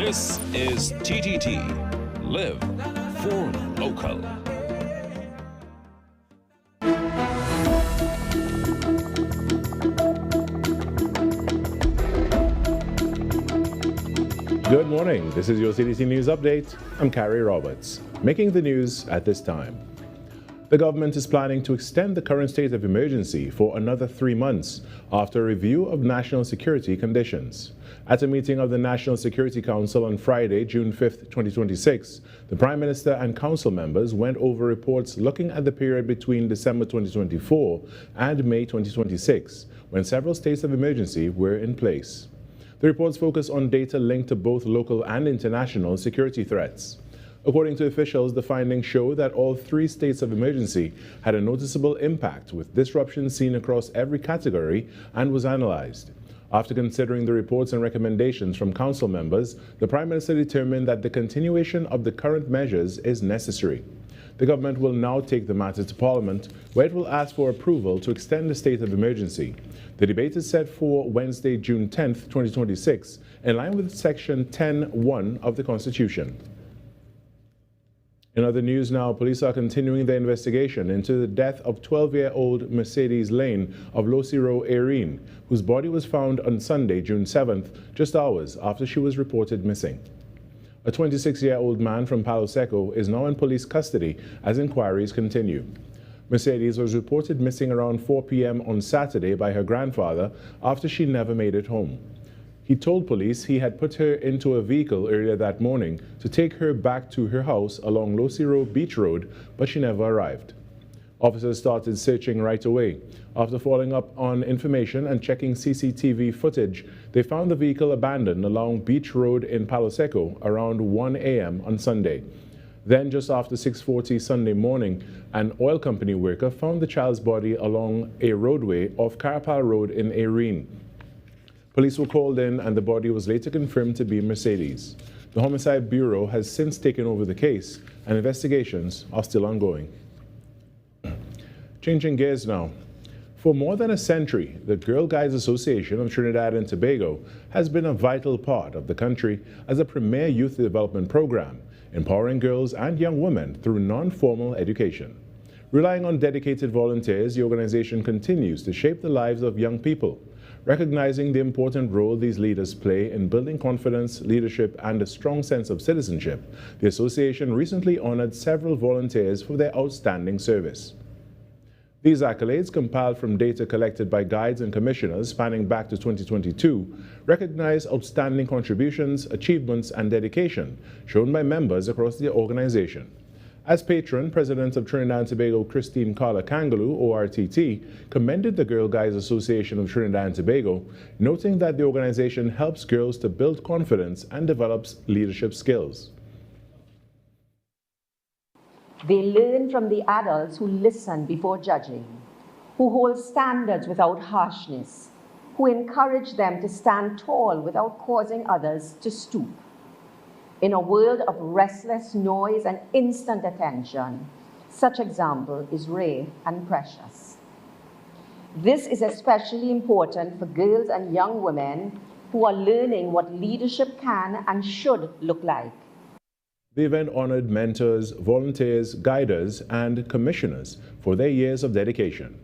This is TTT. Live for local. Good morning. This is your CDC News Update. I'm Carrie Roberts. Making the news at this time. The government is planning to extend the current state of emergency for another 3 months after a review of national security conditions. At a meeting of the National Security Council on Friday, June 5, 2026, the Prime Minister and Council members went over reports looking at the period between December 2024 and May 2026, when several states of emergency were in place. The reports focus on data linked to both local and international security threats. According to officials, the findings show that all 3 states of emergency had a noticeable impact, with disruptions seen across every category, and was analyzed. After considering the reports and recommendations from council members, the Prime Minister determined that the continuation of the current measures is necessary. The government will now take the matter to Parliament, where it will ask for approval to extend the state of emergency. The debate is set for Wednesday, June 10, 2026, in line with Section 10(1) of the Constitution. In other news now, police are continuing their investigation into the death of 12-year-old Mercedes Lane of Losiro, Erin, whose body was found on Sunday, June 7th, just hours after she was reported missing. A 26-year-old man from Palo Seco is now in police custody as inquiries continue. Mercedes was reported missing around 4 p.m. on Saturday by her grandfather after she never made it home. He told police he had put her into a vehicle earlier that morning to take her back to her house along Losiro Beach Road, but she never arrived. Officers started searching right away. After following up on information and checking CCTV footage, they found the vehicle abandoned along Beach Road in Palo Seco around 1 a.m. on Sunday. Then, just after 6:40 Sunday morning, an oil company worker found the child's body along a roadway off Carapal Road in Erin. Police were called in and the body was later confirmed to be Mercedes. The Homicide Bureau has since taken over the case and investigations are still ongoing. Changing gears now. For more than a century, the Girl Guides Association of Trinidad and Tobago has been a vital part of the country as a premier youth development program, empowering girls and young women through non-formal education. Relying on dedicated volunteers, the organization continues to shape the lives of young people. Recognizing the important role these leaders play in building confidence, leadership, and a strong sense of citizenship, the association recently honored several volunteers for their outstanding service. These accolades, compiled from data collected by guides and commissioners spanning back to 2022, recognize outstanding contributions, achievements, and dedication shown by members across the organization. As patron, President of Trinidad and Tobago Christine Carla Kangaloo, ORTT, commended the Girl Guides Association of Trinidad and Tobago, noting that the organization helps girls to build confidence and develops leadership skills. They learn from the adults who listen before judging, who hold standards without harshness, who encourage them to stand tall without causing others to stoop. In a world of restless noise and instant attention, such example is rare and precious. This is especially important for girls and young women who are learning what leadership can and should look like. The event honored mentors, volunteers, guiders, and commissioners for their years of dedication,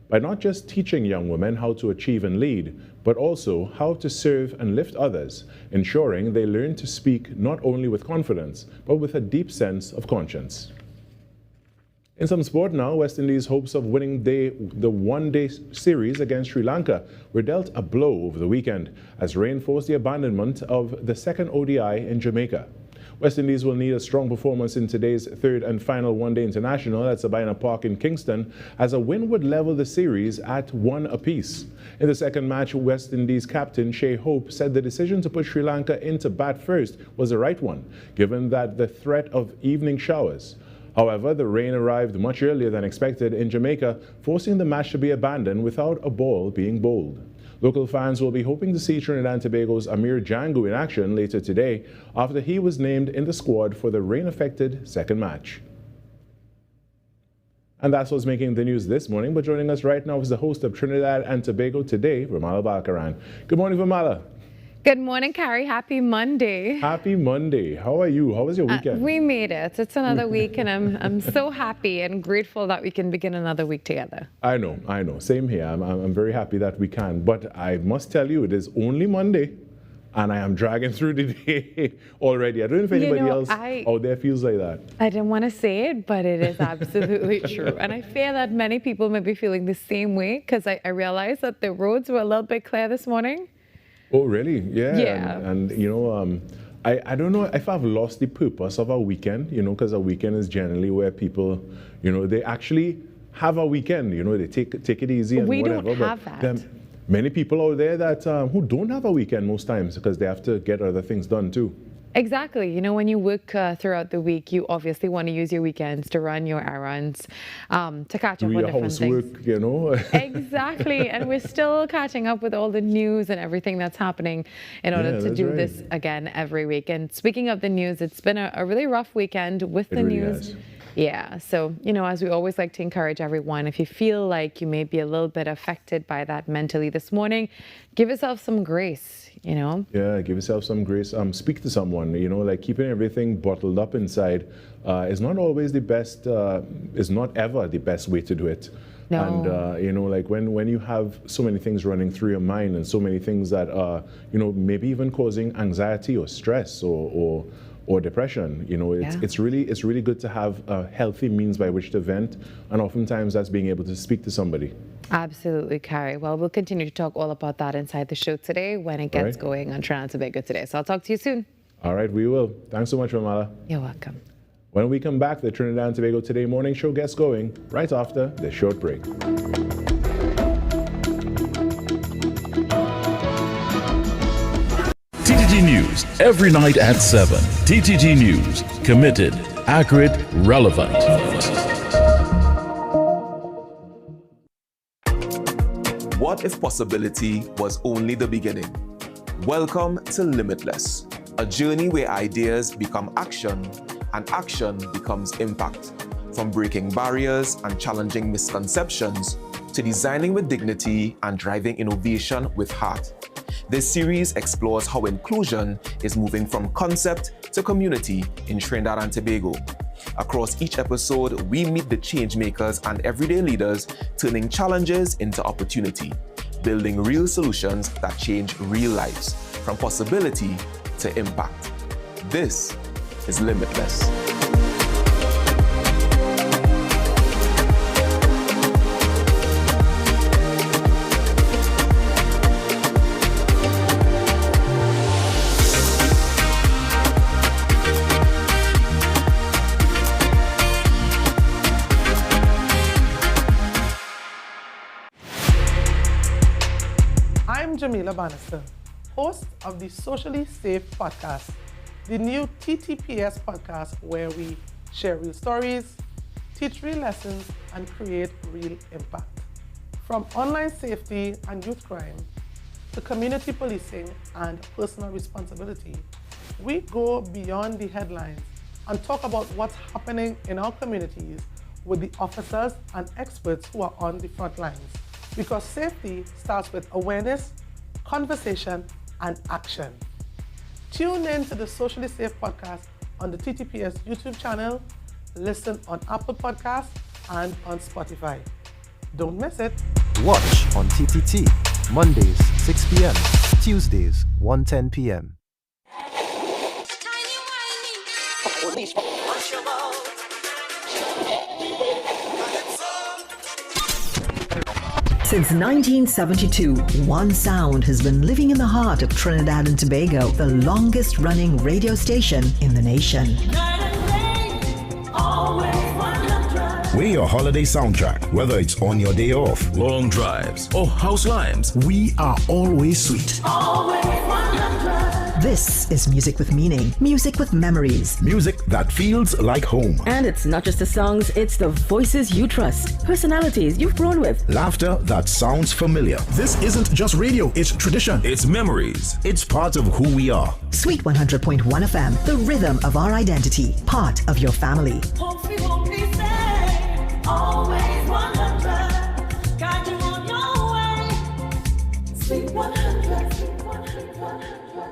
by not just teaching young women how to achieve and lead, but also how to serve and lift others, ensuring they learn to speak not only with confidence, but with a deep sense of conscience. In some sport now, West Indies' hopes of winning the one-day series against Sri Lanka were dealt a blow over the weekend as rain forced the abandonment of the second ODI in Jamaica. West Indies will need a strong performance in today's third and final one-day international at Sabina Park in Kingston, as a win would level the series at 1 apiece. In the second match, West Indies captain Shea Hope said the decision to put Sri Lanka into bat first was the right one, given that the threat of evening showers. However, the rain arrived much earlier than expected in Jamaica, forcing the match to be abandoned without a ball being bowled. Local fans will be hoping to see Trinidad and Tobago's Amir Jangu in action later today after he was named in the squad for the rain-affected second match. And that's what's making the news this morning. But joining us right now is the host of Trinidad and Tobago Today, Virmala Balkaran. Good morning, Virmala. Good morning, Carrie. Happy Monday. Happy Monday. How are you? How was your weekend? We made it. It's another week, and I'm so happy and grateful that we can begin another week together. I know. Same here. I'm very happy that we can. But I must tell you, it is only Monday, and I am dragging through the day already. I don't know if anybody else out there feels like that. I didn't want to say it, but it is absolutely true. And I fear that many people may be feeling the same way, because I realized that the roads were a little bit clear this morning. Oh, really? Yeah. Yeah. And you know, I don't know if I've lost the purpose of a weekend, you know, because a weekend is generally where people, you know, they actually have a weekend, you know, they take it easy and whatever. We don't have that. There are many people out there that who don't have a weekend most times because they have to get other things done too. Exactly. You know, when you work throughout the week, you obviously want to use your weekends to run your errands, to catch up on different things. Housework, you know. Exactly. And we're still catching up with all the news and everything that's happening in order to do this again every week. And speaking of the news, it's been a really rough weekend with the news. Has. Yeah. So, you know, as we always like to encourage everyone, if you feel like you may be a little bit affected by that mentally this morning, give yourself some grace, you know? Yeah, give yourself some grace. Speak to someone, you know, like keeping everything bottled up inside is not always the best, is not ever the best way to do it. No. And, you know, like when you have so many things running through your mind and so many things that are, you know, maybe even causing anxiety or stress or depression, you know, it's really good to have a healthy means by which to vent, and oftentimes that's being able to speak to somebody. Absolutely, Carrie. Well, we'll continue to talk all about that inside the show today when it gets going on Trinidad and Tobago Today. So I'll talk to you soon. All right, we will. Thanks so much, Virmala. You're welcome. When we come back, the Trinidad and Tobago Today morning show gets going right after the short break. TTT News, every night at 7. TTT News, committed, accurate, relevant. What if possibility was only the beginning? Welcome to Limitless, a journey where ideas become action and action becomes impact. From breaking barriers and challenging misconceptions to designing with dignity and driving innovation with heart. This series explores how inclusion is moving from concept to community in Trinidad and Tobago. Across each episode, we meet the change makers and everyday leaders, turning challenges into opportunity, building real solutions that change real lives, from possibility to impact. This is Limitless. I'm Jamila Bannister, host of the Socially Safe podcast, the new TTPS podcast where we share real stories, teach real lessons, and create real impact. From online safety and youth crime to community policing and personal responsibility, we go beyond the headlines and talk about what's happening in our communities with the officers and experts who are on the front lines. Because safety starts with awareness, conversation, and action. Tune in to the Socially Safe podcast on the TTPS YouTube channel, listen on Apple Podcasts, and on Spotify. Don't miss it. Watch on TTT, Mondays, 6 p.m., Tuesdays, 1:10 p.m. Since 1972, one sound has been living in the heart of Trinidad and Tobago, the longest running radio station in the nation. We're your holiday soundtrack, whether it's on your day off, Long drives, or house lives. we are always sweet. This is music with meaning, music with memories. Music that feels like home. And it's not just the songs, it's the voices you trust, personalities you've grown with. Laughter that sounds familiar. This isn't just radio, it's tradition. It's memories. It's part of who we are. Sweet 100.1 FM, the rhythm of our identity, part of your family. Always 100, guide you on your way. Sweet 100, sweet 100.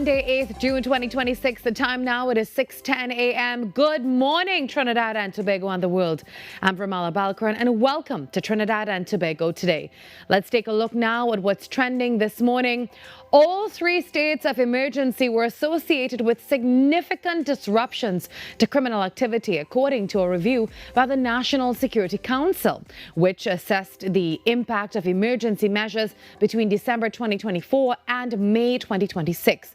Monday, 8th June 2026. The time now, it is 6:10 a.m. Good morning, Trinidad and Tobago and the world. I'm Virmala Balkaran, and welcome to Trinidad and Tobago Today. Let's take a look now at what's trending this morning. All three states of emergency were associated with significant disruptions to criminal activity, according to a review by the National Security Council, which assessed the impact of emergency measures between December 2024 and May 2026.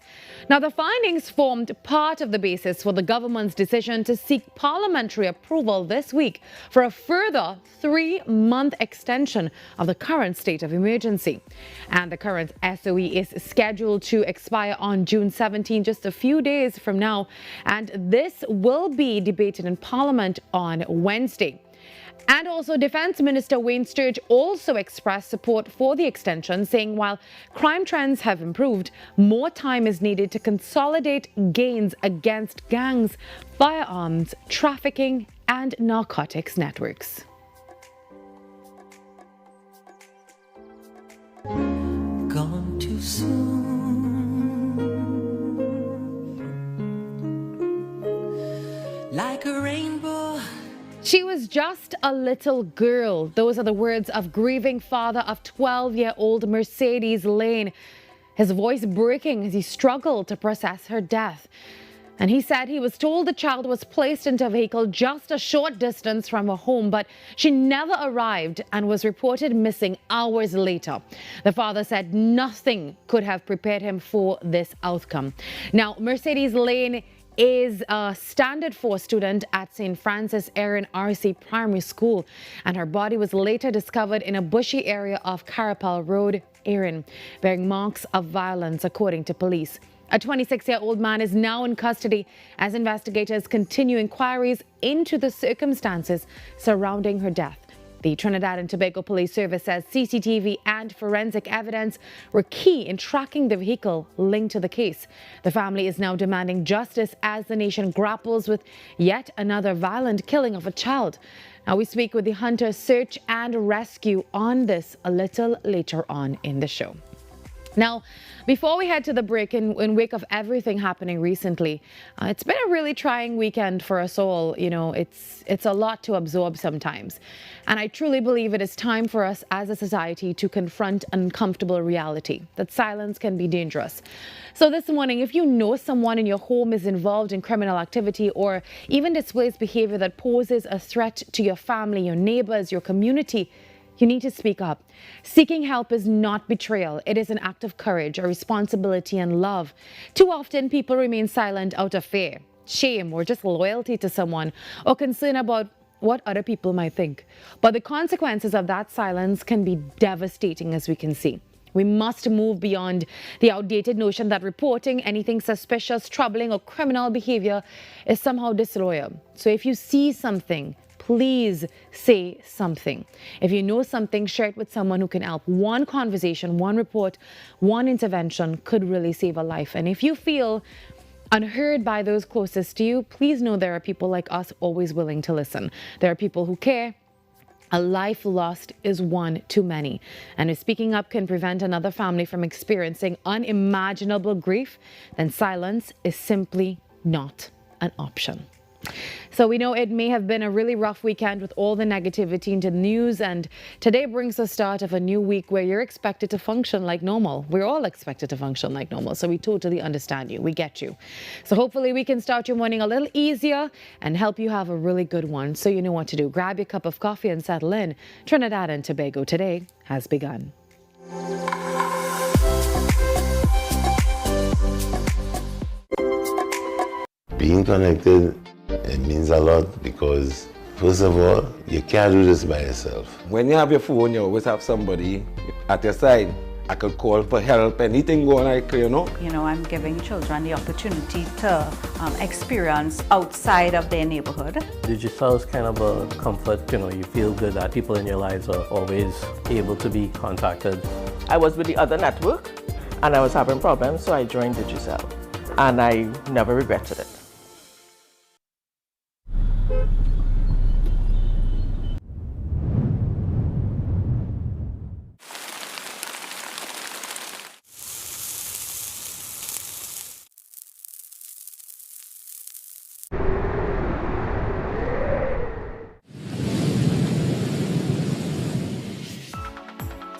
Now, the findings formed part of the basis for the government's decision to seek parliamentary approval this week for a further 3-month extension of the current state of emergency. And the current SOE is scheduled to expire on June 17, just a few days from now, and this will be debated in Parliament on Wednesday. And also, Defence Minister Wayne Sturge also expressed support for the extension, saying while crime trends have improved, more time is needed to consolidate gains against gangs, firearms, trafficking and narcotics networks. Gone too soon. Like a rainbow. She was just a little girl. Those are the words of grieving father of 12-year-old Mercedes Lane, his voice breaking as he struggled to process her death. And he said he was told the child was placed into a vehicle just a short distance from her home, but she never arrived and was reported missing hours later. The father said nothing could have prepared him for this outcome. Now, Mercedes Lane is a Standard 4 student at St. Francis Erin RC Primary School, and her body was later discovered in a bushy area of Carapal Road, Erin, bearing marks of violence, according to police. A 26-year-old man is now in custody as investigators continue inquiries into the circumstances surrounding her death. The Trinidad and Tobago Police Service says CCTV and forensic evidence were key in tracking the vehicle linked to the case. The family is now demanding justice as the nation grapples with yet another violent killing of a child. Now, we speak with the Hunter Search and Rescue on this a little later on in the show. Now, before we head to the break, in wake of everything happening recently, it's been a really trying weekend for us all. You know, it's a lot to absorb sometimes. And I truly believe it is time for us as a society to confront uncomfortable reality, that silence can be dangerous. So this morning, if you know someone in your home is involved in criminal activity or even displays behavior that poses a threat to your family, your neighbors, your community, you need to speak up. Seeking help is not betrayal. It is an act of courage, a responsibility and love. Too often, people remain silent out of fear, shame, or just loyalty to someone, or concern about what other people might think. But the consequences of that silence can be devastating, as we can see. We must move beyond the outdated notion that reporting anything suspicious, troubling, or criminal behavior is somehow disloyal. So if you see something, please say something. If you know something, share it with someone who can help. One conversation, one report, one intervention could really save a life. And if you feel unheard by those closest to you, please know there are people like us always willing to listen. There are people who care. A life lost is one too many. And if speaking up can prevent another family from experiencing unimaginable grief, then silence is simply not an option. So we know it may have been a really rough weekend with all the negativity into the news, and today brings the start of a new week where you're expected to function like normal. We're all expected to function like normal, so we totally understand you. We get you. So hopefully we can start your morning a little easier and help you have a really good one. So you know what to do. Grab your cup of coffee and settle in. Trinidad and Tobago Today has begun. Being connected, it means a lot because, first of all, you can't do this by yourself. When you have your phone, you always have somebody at your side. I could call for help, anything going on, you know. You know, I'm giving children the opportunity to experience outside of their neighborhood. Digital is kind of a comfort, you know, you feel good that people in your lives are always able to be contacted. I was with the other network and I was having problems, so I joined Digicel and I never regretted it.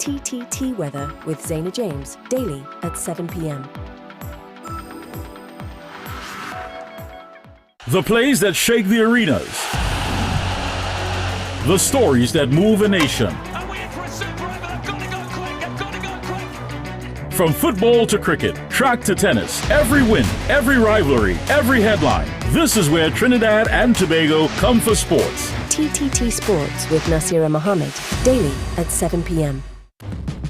TTT Weather with Zaina James, daily at 7 p.m. The plays that shake the arenas. The stories that move a nation. From football to cricket, track to tennis, every win, every rivalry, every headline. This is where Trinidad and Tobago come for sports. TTT Sports with Nasira Mohammed, daily at 7 p.m.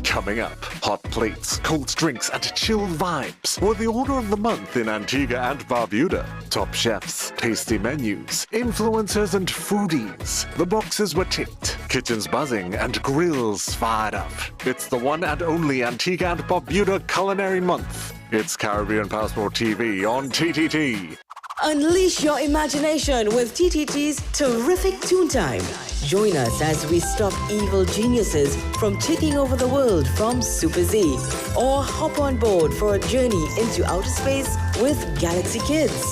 Coming up, hot plates, cold drinks, and chilled vibes were the order of the month in Antigua and Barbuda. Top chefs, tasty menus, influencers, and foodies. The boxes were ticked, kitchens buzzing, and grills fired up. It's the one and only Antigua and Barbuda Culinary Month. It's Caribbean Passport TV on TTT. Unleash your imagination with TTT's terrific Toon Time. Join us as we stop evil geniuses from taking over the world from Super Z, or hop on board for a journey into outer space with Galaxy Kids.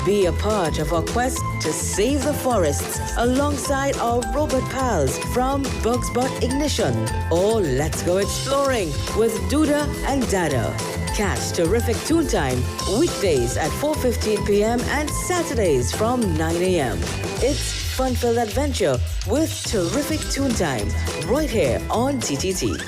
Be a part of our quest to save the forests alongside our robot pals from Bugs Bot Ignition. Or let's go exploring with Duda and Dada. Catch terrific Toon Time weekdays at 4:15 p.m. and Saturdays from 9 a.m. It's fun-filled adventure with terrific Toon Time right here on TTT.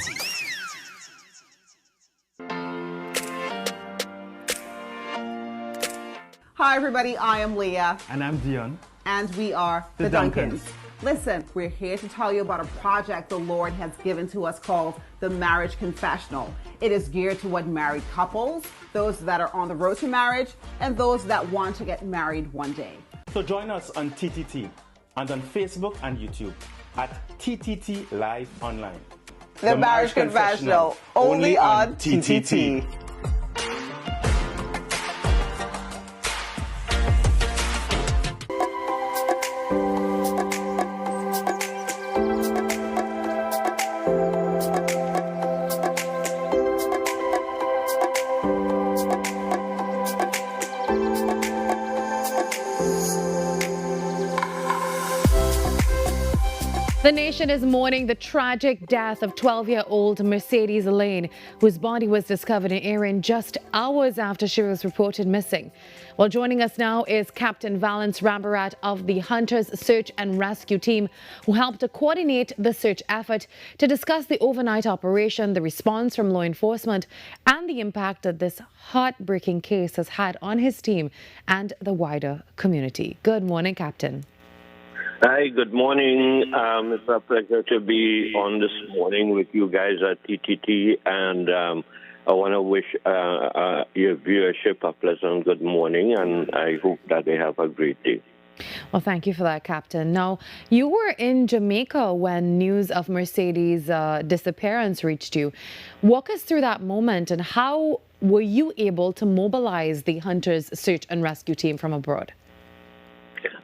Hi everybody, I am Leah. And I'm Dion. And we are The Duncans. Listen, we're here to tell you about a project the Lord has given to us called the Marriage Confessional. It is geared toward married couples, those that are on the road to marriage, and those that want to get married one day. So join us on TTT and on Facebook and YouTube at TTT Live Online. The Marriage Confessional, only on TTT. The nation is mourning the tragic death of 12-year-old Mercedes Lane, whose body was discovered in Erin just hours after she was reported missing. Well, joining us now is Captain Valence Rambarat of the Hunters Search and Rescue Team, who helped to coordinate the search effort to discuss the overnight operation, the response from law enforcement, and the impact that this heartbreaking case has had on his team and the wider community. Good morning, Captain. Hi, good morning. It's a pleasure to be on this morning with you guys at TTT, and I want to wish your viewership a pleasant good morning, and I hope that they have a great day. Well, thank you for that, Captain. Now, you were in Jamaica when news of Mercedes' disappearance reached you. Walk us through that moment, and how were you able to mobilize the Hunters Search and Rescue Team from abroad?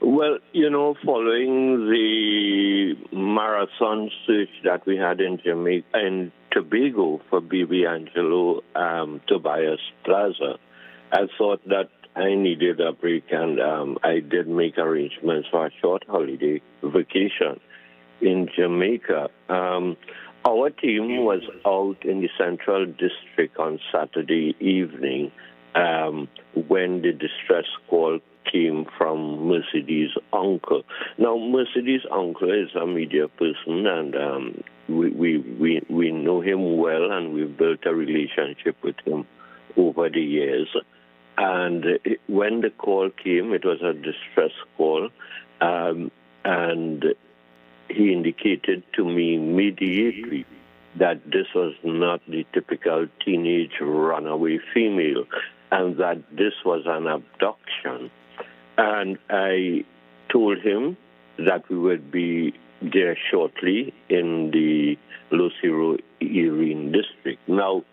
Well, you know, following the marathon search that we had in Jamaica and Tobago for Baby Angelo Tobias Plaza, I thought that I needed a break, and I did make arrangements for a short holiday vacation in Jamaica. Our team was out in the Central District on Saturday evening when the distress call came from Mercedes' uncle. Now, Mercedes' uncle is a media person, and we know him well, and we've built a relationship with him over the years. And when the call came, it was a distress call, and he indicated to me immediately that this was not the typical teenage runaway female, and that this was an abduction. And I told him that we would be there shortly in the Lucero Erin district. Now,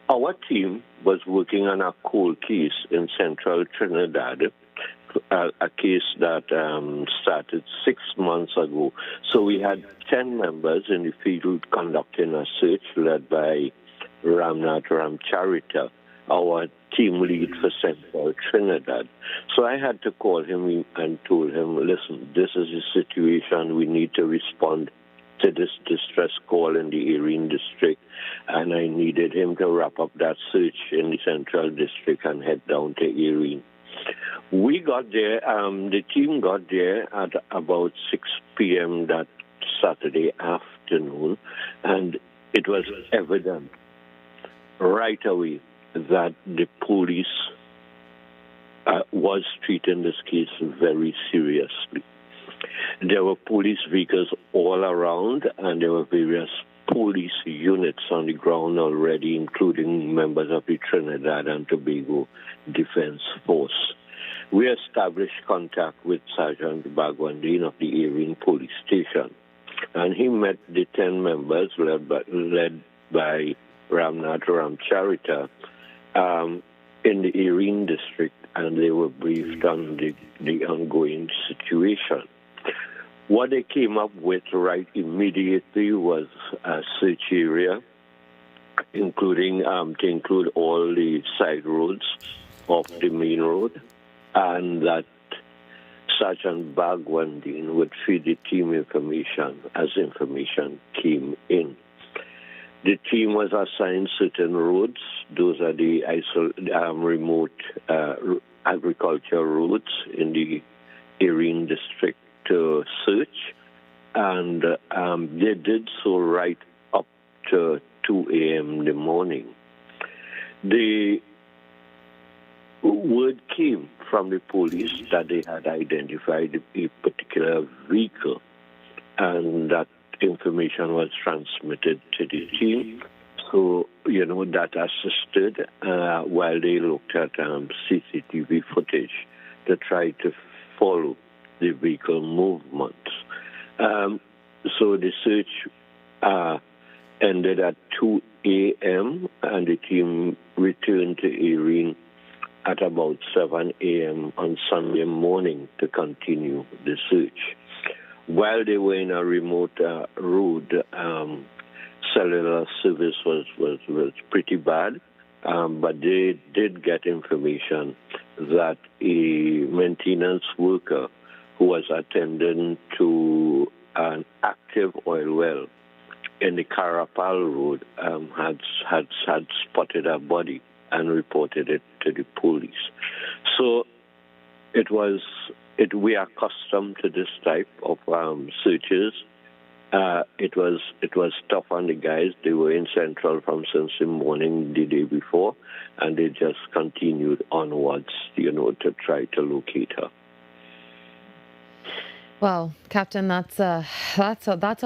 our team was working on a cold case in central Trinidad, a case that started 6 months ago. So we had 10 members in the field conducting a search led by Ramnath Ramcharita, our team lead for Central Trinidad. So I had to call him and told him, listen, this is the situation. We need to respond to this distress call in the Erin district, and I needed him to wrap up that search in the central district and head down to Erin. We got there, the team got there at about 6 p.m. that Saturday afternoon, and it was evident right away that the police was treating this case very seriously. There were police vehicles all around, and there were various police units on the ground already, including members of the Trinidad and Tobago Defense Force. We established contact with Sergeant Bagwandine of the Erin Police Station, and he met the 10 members led by Ramnath Ramcharita in the Erin district, and they were briefed on the ongoing situation. What they came up with right immediately was a search area, including to include all the side roads of the main road, and that Sergeant Bagwandine would feed the team information as information came in. The team was assigned certain roads. Those are the remote agriculture roads in the Erin district to search, and they did so right up to 2 a.m. in the morning. The word came from the police that they had identified a particular vehicle, and that information was transmitted to the team. So, that assisted while they looked at CCTV footage to try to follow the vehicle movements. So the search ended at 2 a.m., and the team returned to Erin at about 7 a.m. on Sunday morning to continue the search. While they were in a remote road, cellular service was pretty bad, but they did get information that a maintenance worker who was attending to an active oil well in the Carapal Road had spotted a body and reported it to the police. So we are accustomed to this type of searches. It was tough on the guys. They were in Central from since the morning the day before, and they just continued onwards, to try to locate her. Well, Captain, that's a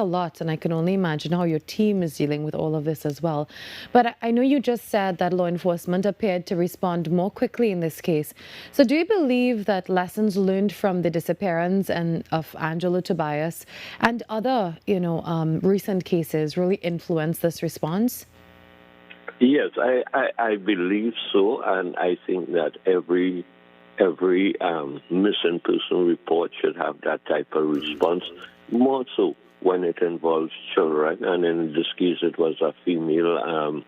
lot, and I can only imagine how your team is dealing with all of this as well. But I know you just said that law enforcement appeared to respond more quickly in this case. So do you believe that lessons learned from the disappearance of Angelo Tobias and other, recent cases really influenced this response? Yes, I believe so, and I think that every missing person report should have that type of response, more so when it involves children. And in this case, it was a female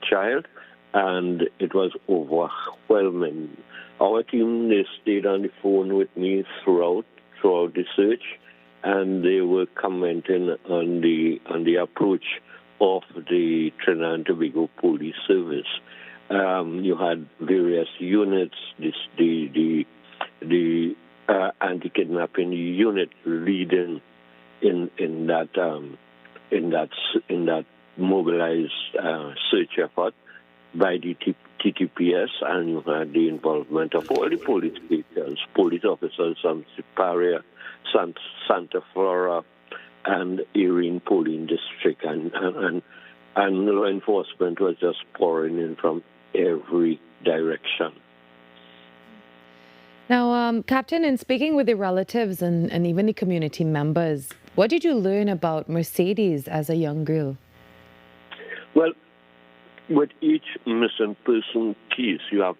child, and it was overwhelming. Our team, they stayed on the phone with me throughout the search, and they were commenting on the approach of the Trinidad and Tobago Police Service. You had various units, the anti-kidnapping unit leading in that mobilized search effort by the TTPS, and you had the involvement of all the police stations, police officers from Siparia, Santa Flora, and Erin Polling District, and law enforcement was just pouring in from every direction. Now, Captain, in speaking with the relatives and even the community members, what did you learn about Mercedes as a young girl? Well, with each missing person case, you have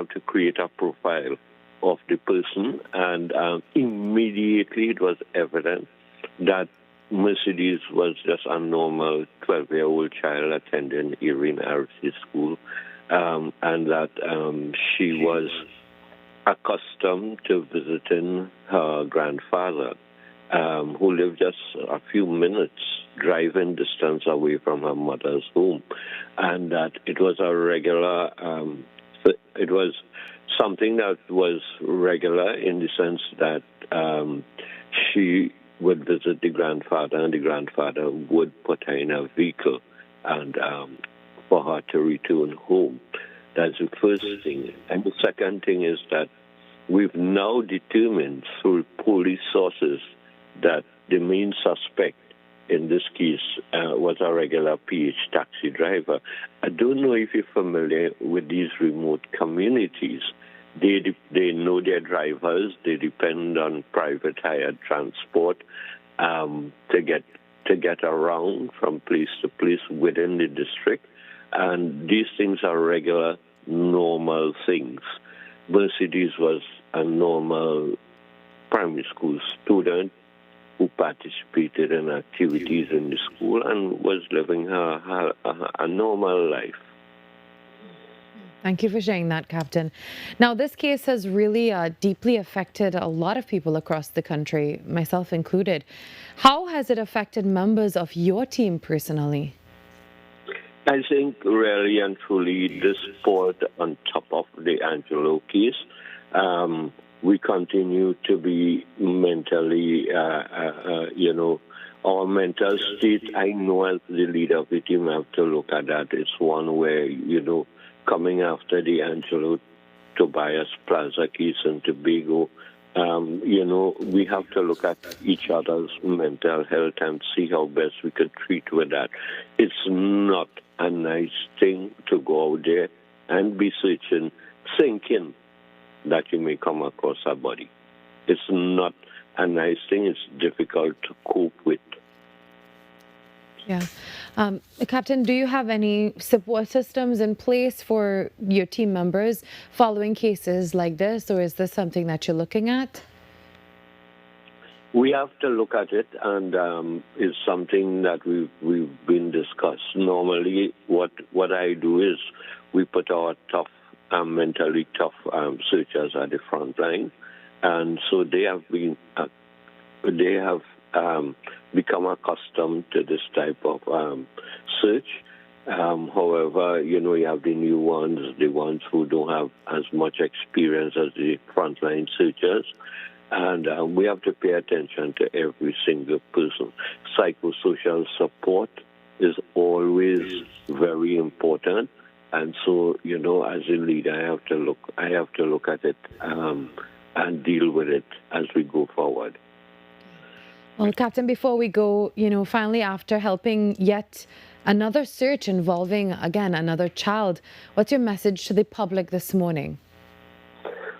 to create a profile of the person, and immediately it was evident that Mercedes was just a normal 12-year-old child attending Erin RC school, and that she was accustomed to visiting her grandfather who lived just a few minutes driving distance away from her mother's home, and that it was a regular, it was something that was regular in the sense that she would visit the grandfather, and the grandfather would put her in a vehicle and for her to return home. That's the first thing. And the second thing is that we've now determined through police sources that the main suspect in this case was a regular PH taxi driver. I don't know if you're familiar with these remote communities. They know their drivers. They depend on private hired transport to get around from place to place within the district. And these things are regular, normal things. Mercedes was a normal primary school student who participated in activities in the school and was living a normal life. Thank you for sharing that, Captain. Now, this case has really deeply affected a lot of people across the country, myself included. How has it affected members of your team personally? I think really and truly this poured on top of the Angelo case. We continue to be mentally, our mental state. I know as the leader of the team, I have to look at that. It's one where, coming after the Angelo Tobias Plaza case in Tobago, we have to look at each other's mental health and see how best we can treat with that. It's not a nice thing to go out there and be searching, thinking that you may come across a body. It's not a nice thing. It's difficult to cope with. Yeah. Captain, do you have any support systems in place for your team members following cases like this, or is this something that you're looking at? We have to look at it, and it's something that we've been discussed. Normally, what I do is we put our mentally tough searchers at the front line, and so they have become accustomed to this type of search. However, you have the new ones, the ones who don't have as much experience as the frontline searchers. And we have to pay attention to every single person. Psychosocial support is always very important. And so, as a leader, I have to look at it and deal with it as we go forward. Well, Captain, before we go, finally, after helping yet another search involving, again, another child, what's your message to the public this morning?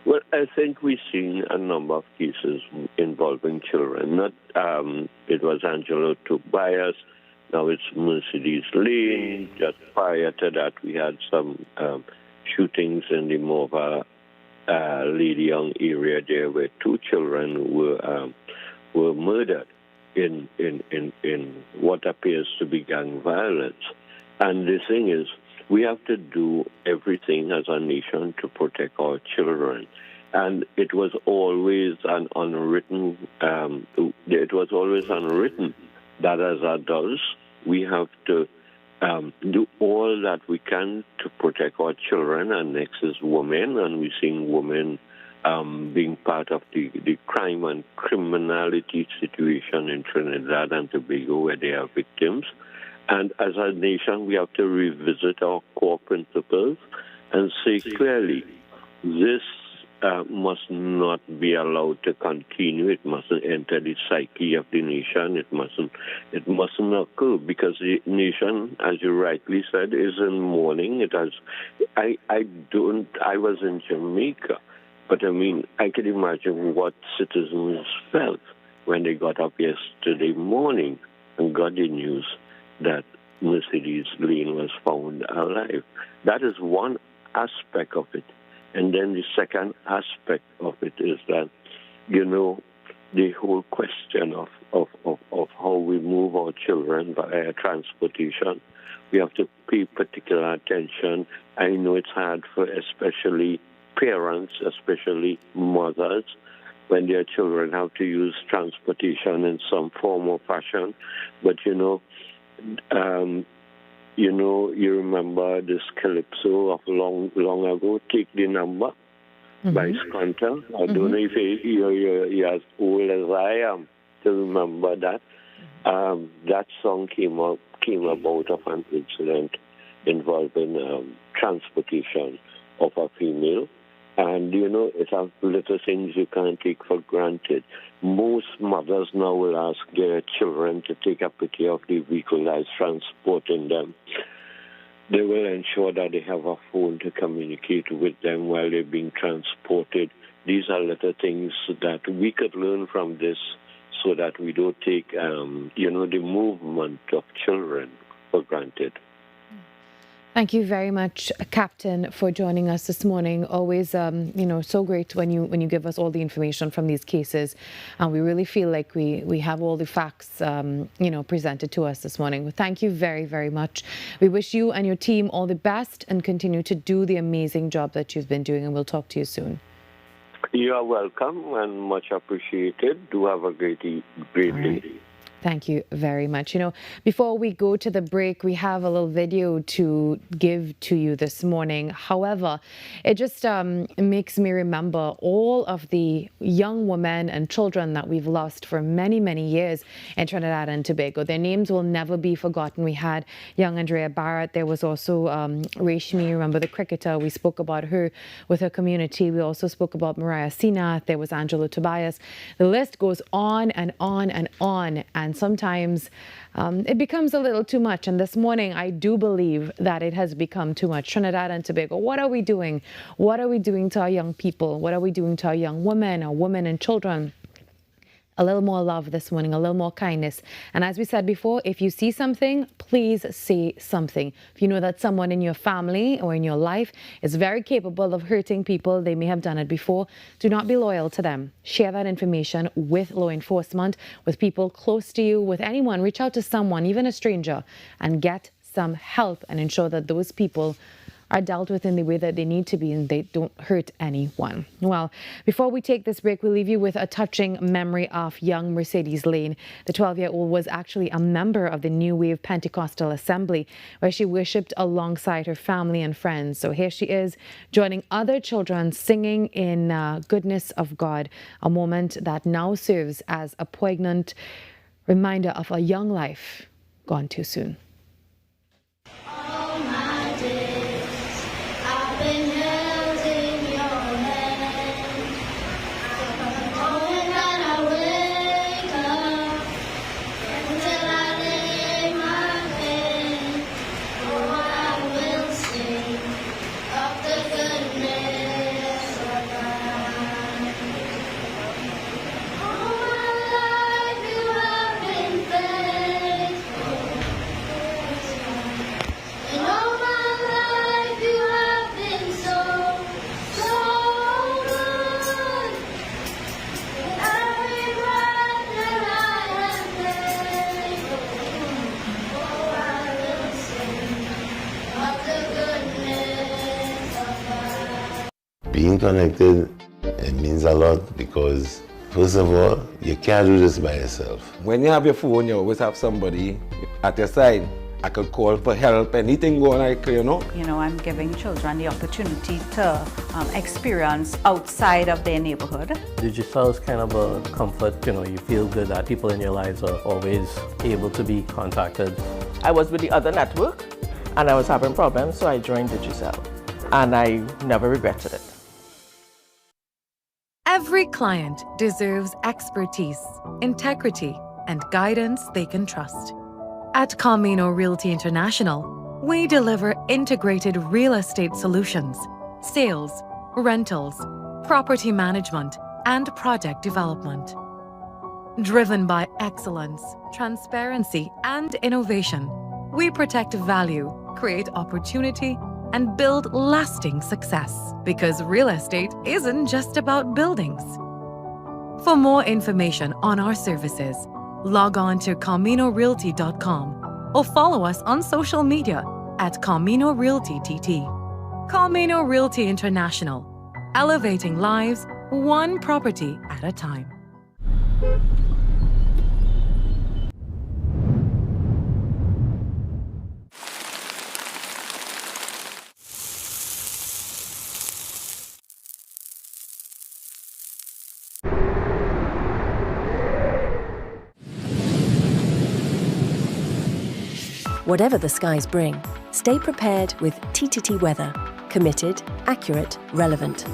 Well, I think we've seen a number of cases involving children. It was Angelo Tobias, now it's Mercedes Lane. Just prior to that, we had some shootings in the Mova Lady Young area there where two children were murdered in what appears to be gang violence. And the thing is, we have to do everything as a nation to protect our children. And it was always unwritten that as adults, we have to do all that we can to protect our children. And next is women, and we're seeing women being part of the crime and criminality situation in Trinidad and Tobago where they are victims. And as a nation, we have to revisit our core principles and say clearly, this must not be allowed to continue. It mustn't enter the psyche of the nation. It mustn't occur because the nation, as you rightly said, is in mourning. I was in Jamaica, but I can imagine what citizens felt when they got up yesterday morning and got the news that Mercedes Lane was found alive. That is one aspect of it. And then the second aspect of it is that, the whole question of how we move our children via transportation. We have to pay particular attention. I know it's hard for especially parents, especially mothers, when their children have to use transportation in some form or fashion. But you remember this calypso of long ago, Take the Number by Skunter. I don't know if you're as old as I am to remember that. That song came about of an incident involving transportation of a female. And, it's a little things you can't take for granted. Most mothers now will ask their children to take a picture of the vehicle that is transporting them. They will ensure that they have a phone to communicate with them while they're being transported. These are little things that we could learn from this so that we don't take, the movement of children for granted. Thank you very much, Captain, for joining us this morning. Always, so great when you give us all the information from these cases. And we really feel like we have all the facts, presented to us this morning. Thank you very, very much. We wish you and your team all the best and continue to do the amazing job that you've been doing. And we'll talk to you soon. You are welcome and much appreciated. Do have a great day. Thank you very much. Before we go to the break, we have a little video to give to you this morning. However, it just makes me remember all of the young women and children that we've lost for many, many years in Trinidad and Tobago. Their names will never be forgotten. We had young Andrea Barrett. There was also Rashmi, remember the cricketer. We spoke about her with her community. We also spoke about Mariah Sinath. There was Angelo Tobias. The list goes on and on and on. And sometimes it becomes a little too much. And this morning, I do believe that it has become too much. Trinidad and Tobago, what are we doing? What are we doing to our young people? What are we doing to our young women, our women and children? A little more love this morning, a little more kindness. And as we said before, if you see something, please say something. If you know that someone in your family or in your life is very capable of hurting people, they may have done it before, do not be loyal to them. Share that information with law enforcement, with people close to you, with anyone. Reach out to someone, even a stranger, and get some help and ensure that those people are dealt with in the way that they need to be and they don't hurt anyone. Well, before we take this break, we'll leave you with a touching memory of young Mercedes Lane. The 12-year-old was actually a member of the New Wave Pentecostal Assembly, where she worshipped alongside her family and friends. So here she is, joining other children, singing in goodness of God, a moment that now serves as a poignant reminder of a young life gone too soon. Being connected, it means a lot because, first of all, you can't do this by yourself. When you have your phone, you always have somebody at your side. I could call for help, anything going on, I'm giving children the opportunity to experience outside of their neighborhood. Digital is kind of a comfort, you feel good that people in your lives are always able to be contacted. I was with the other network and I was having problems, so I joined Digicel and I never regretted it. Every client deserves expertise, integrity, and guidance they can trust. At Camino Realty International, we deliver integrated real estate solutions, sales, rentals, property management, and project development. Driven by excellence, transparency, and innovation, we protect value, create opportunity, and build lasting success. Because real estate isn't just about buildings. For more information on our services, log on to CaminoRealty.com or follow us on social media at Camino Realty TT. Camino Realty International, elevating lives, one property at a time. Whatever the skies bring, stay prepared with TTT Weather. Committed, accurate, relevant.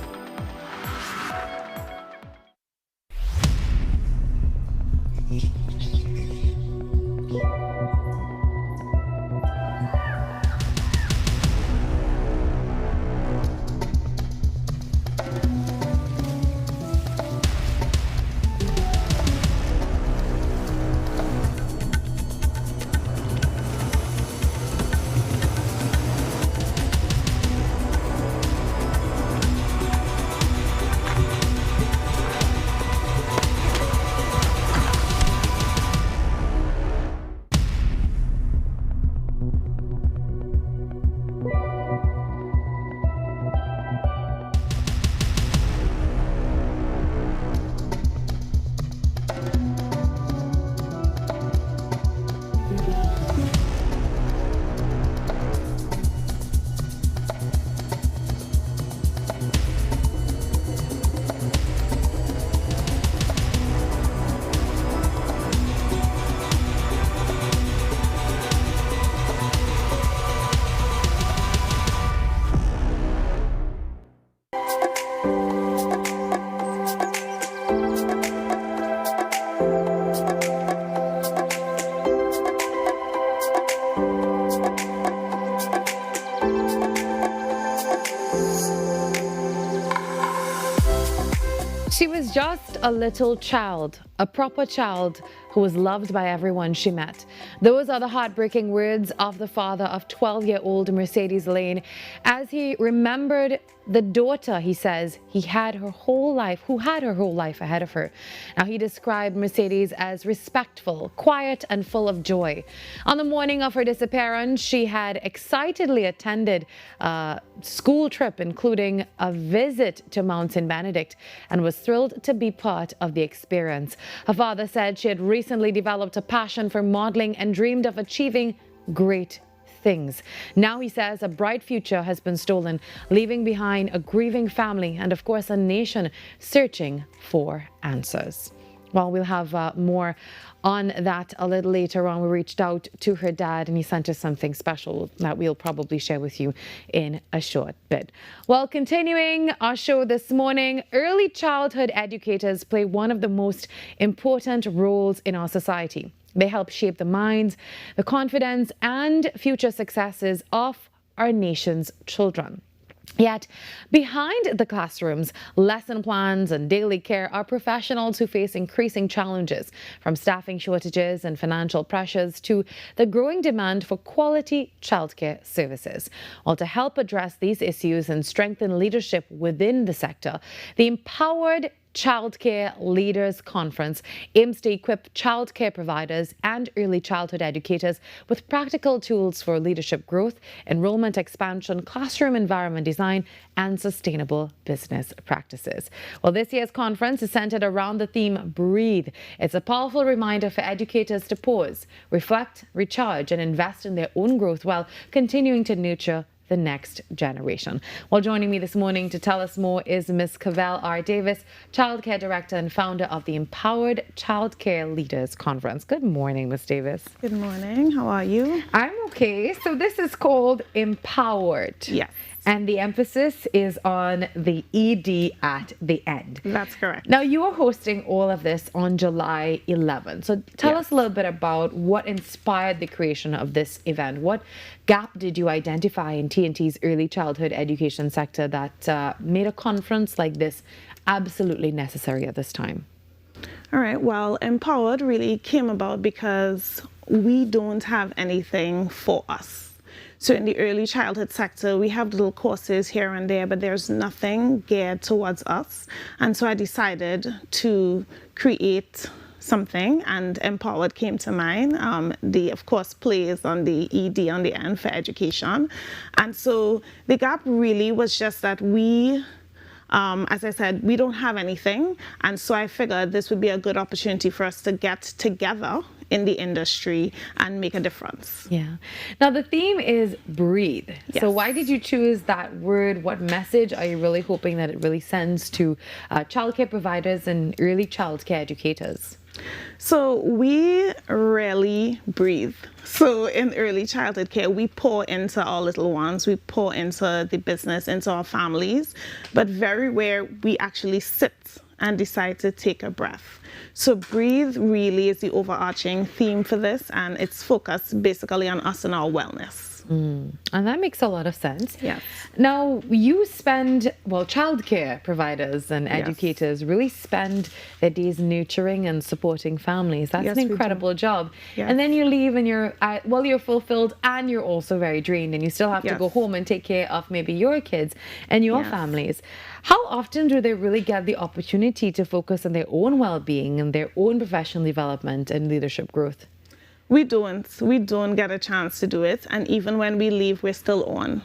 She was just a little child, a proper child who was loved by everyone she met. Those are the heartbreaking words of the father of 12-year-old Mercedes Lane as he remembered the daughter, he says, who had her whole life ahead of her. Now, he described Mercedes as respectful, quiet, and full of joy. On the morning of her disappearance, she had excitedly attended a school trip, including a visit to Mount St. Benedict, and was thrilled to be part of the experience. Her father said she had recently developed a passion for modeling and dreamed of achieving great things. Now, he says, a bright future has been stolen, leaving behind a grieving family and, of course, a nation searching for answers. Well, we'll have more on that a little later on. We reached out to her dad and he sent us something special that we'll probably share with you in a short bit. Well, continuing our show this morning, early childhood educators play one of the most important roles in our society. They help shape the minds, the confidence, and future successes of our nation's children. Yet, behind the classrooms, lesson plans and daily care are professionals who face increasing challenges, from staffing shortages and financial pressures to the growing demand for quality childcare services. Well, to help address these issues and strengthen leadership within the sector, the Empowered Childcare Leaders Conference aims to equip childcare providers and early childhood educators with practical tools for leadership growth, enrollment expansion, classroom environment design, and sustainable business practices. Well, this year's conference is centered around the theme Breathe. It's a powerful reminder for educators to pause, reflect, recharge, and invest in their own growth while continuing to nurture the next generation. Well, joining me this morning to tell us more is Ms. Cavell R. Davis, Childcare Director and founder of the Empowered Childcare Leaders Conference. Good morning, Ms. Davis. Good morning. How are you? I'm okay. So this is called Empowered. Yes. And the emphasis is on the ED at the end. That's correct. Now, you are hosting all of this on July 11th. So tell us a little bit about what inspired the creation of this event. What gap did you identify in TNT's early childhood education sector that made a conference like this absolutely necessary at this time? All right. Well, Empowered really came about because we don't have anything for us. So in the early childhood sector, we have little courses here and there, but there's nothing geared towards us. And so I decided to create something, and Empowered came to mind. The, of course, plays on the ED on the end for education. And so the gap really was just that we As I said, we don't have anything, and so I figured this would be a good opportunity for us to get together in the industry and make a difference. Yeah. Now the theme is breathe. Yes. So why did you choose that word? What message are you really hoping that it really sends to childcare providers and early childcare educators? So we really breathe. So in early childhood care, we pour into our little ones, we pour into the business, into our families, but very rare we actually sit and decide to take a breath. So breathe really is the overarching theme for this, and it's focused basically on us and our wellness. And that makes a lot of sense. Yes. Now, you spend, well, childcare providers and educators really spend their days nurturing and supporting families. That's Yes, an we do. incredible job. Yes. And then you leave and you're, well, you're fulfilled and you're also very drained, and you still have to Yes. go home and take care of maybe your kids and your Yes. families. How often do they really get the opportunity to focus on their own well-being and their own professional development and leadership growth? We don't get a chance to do it, and even when we leave, we're still on.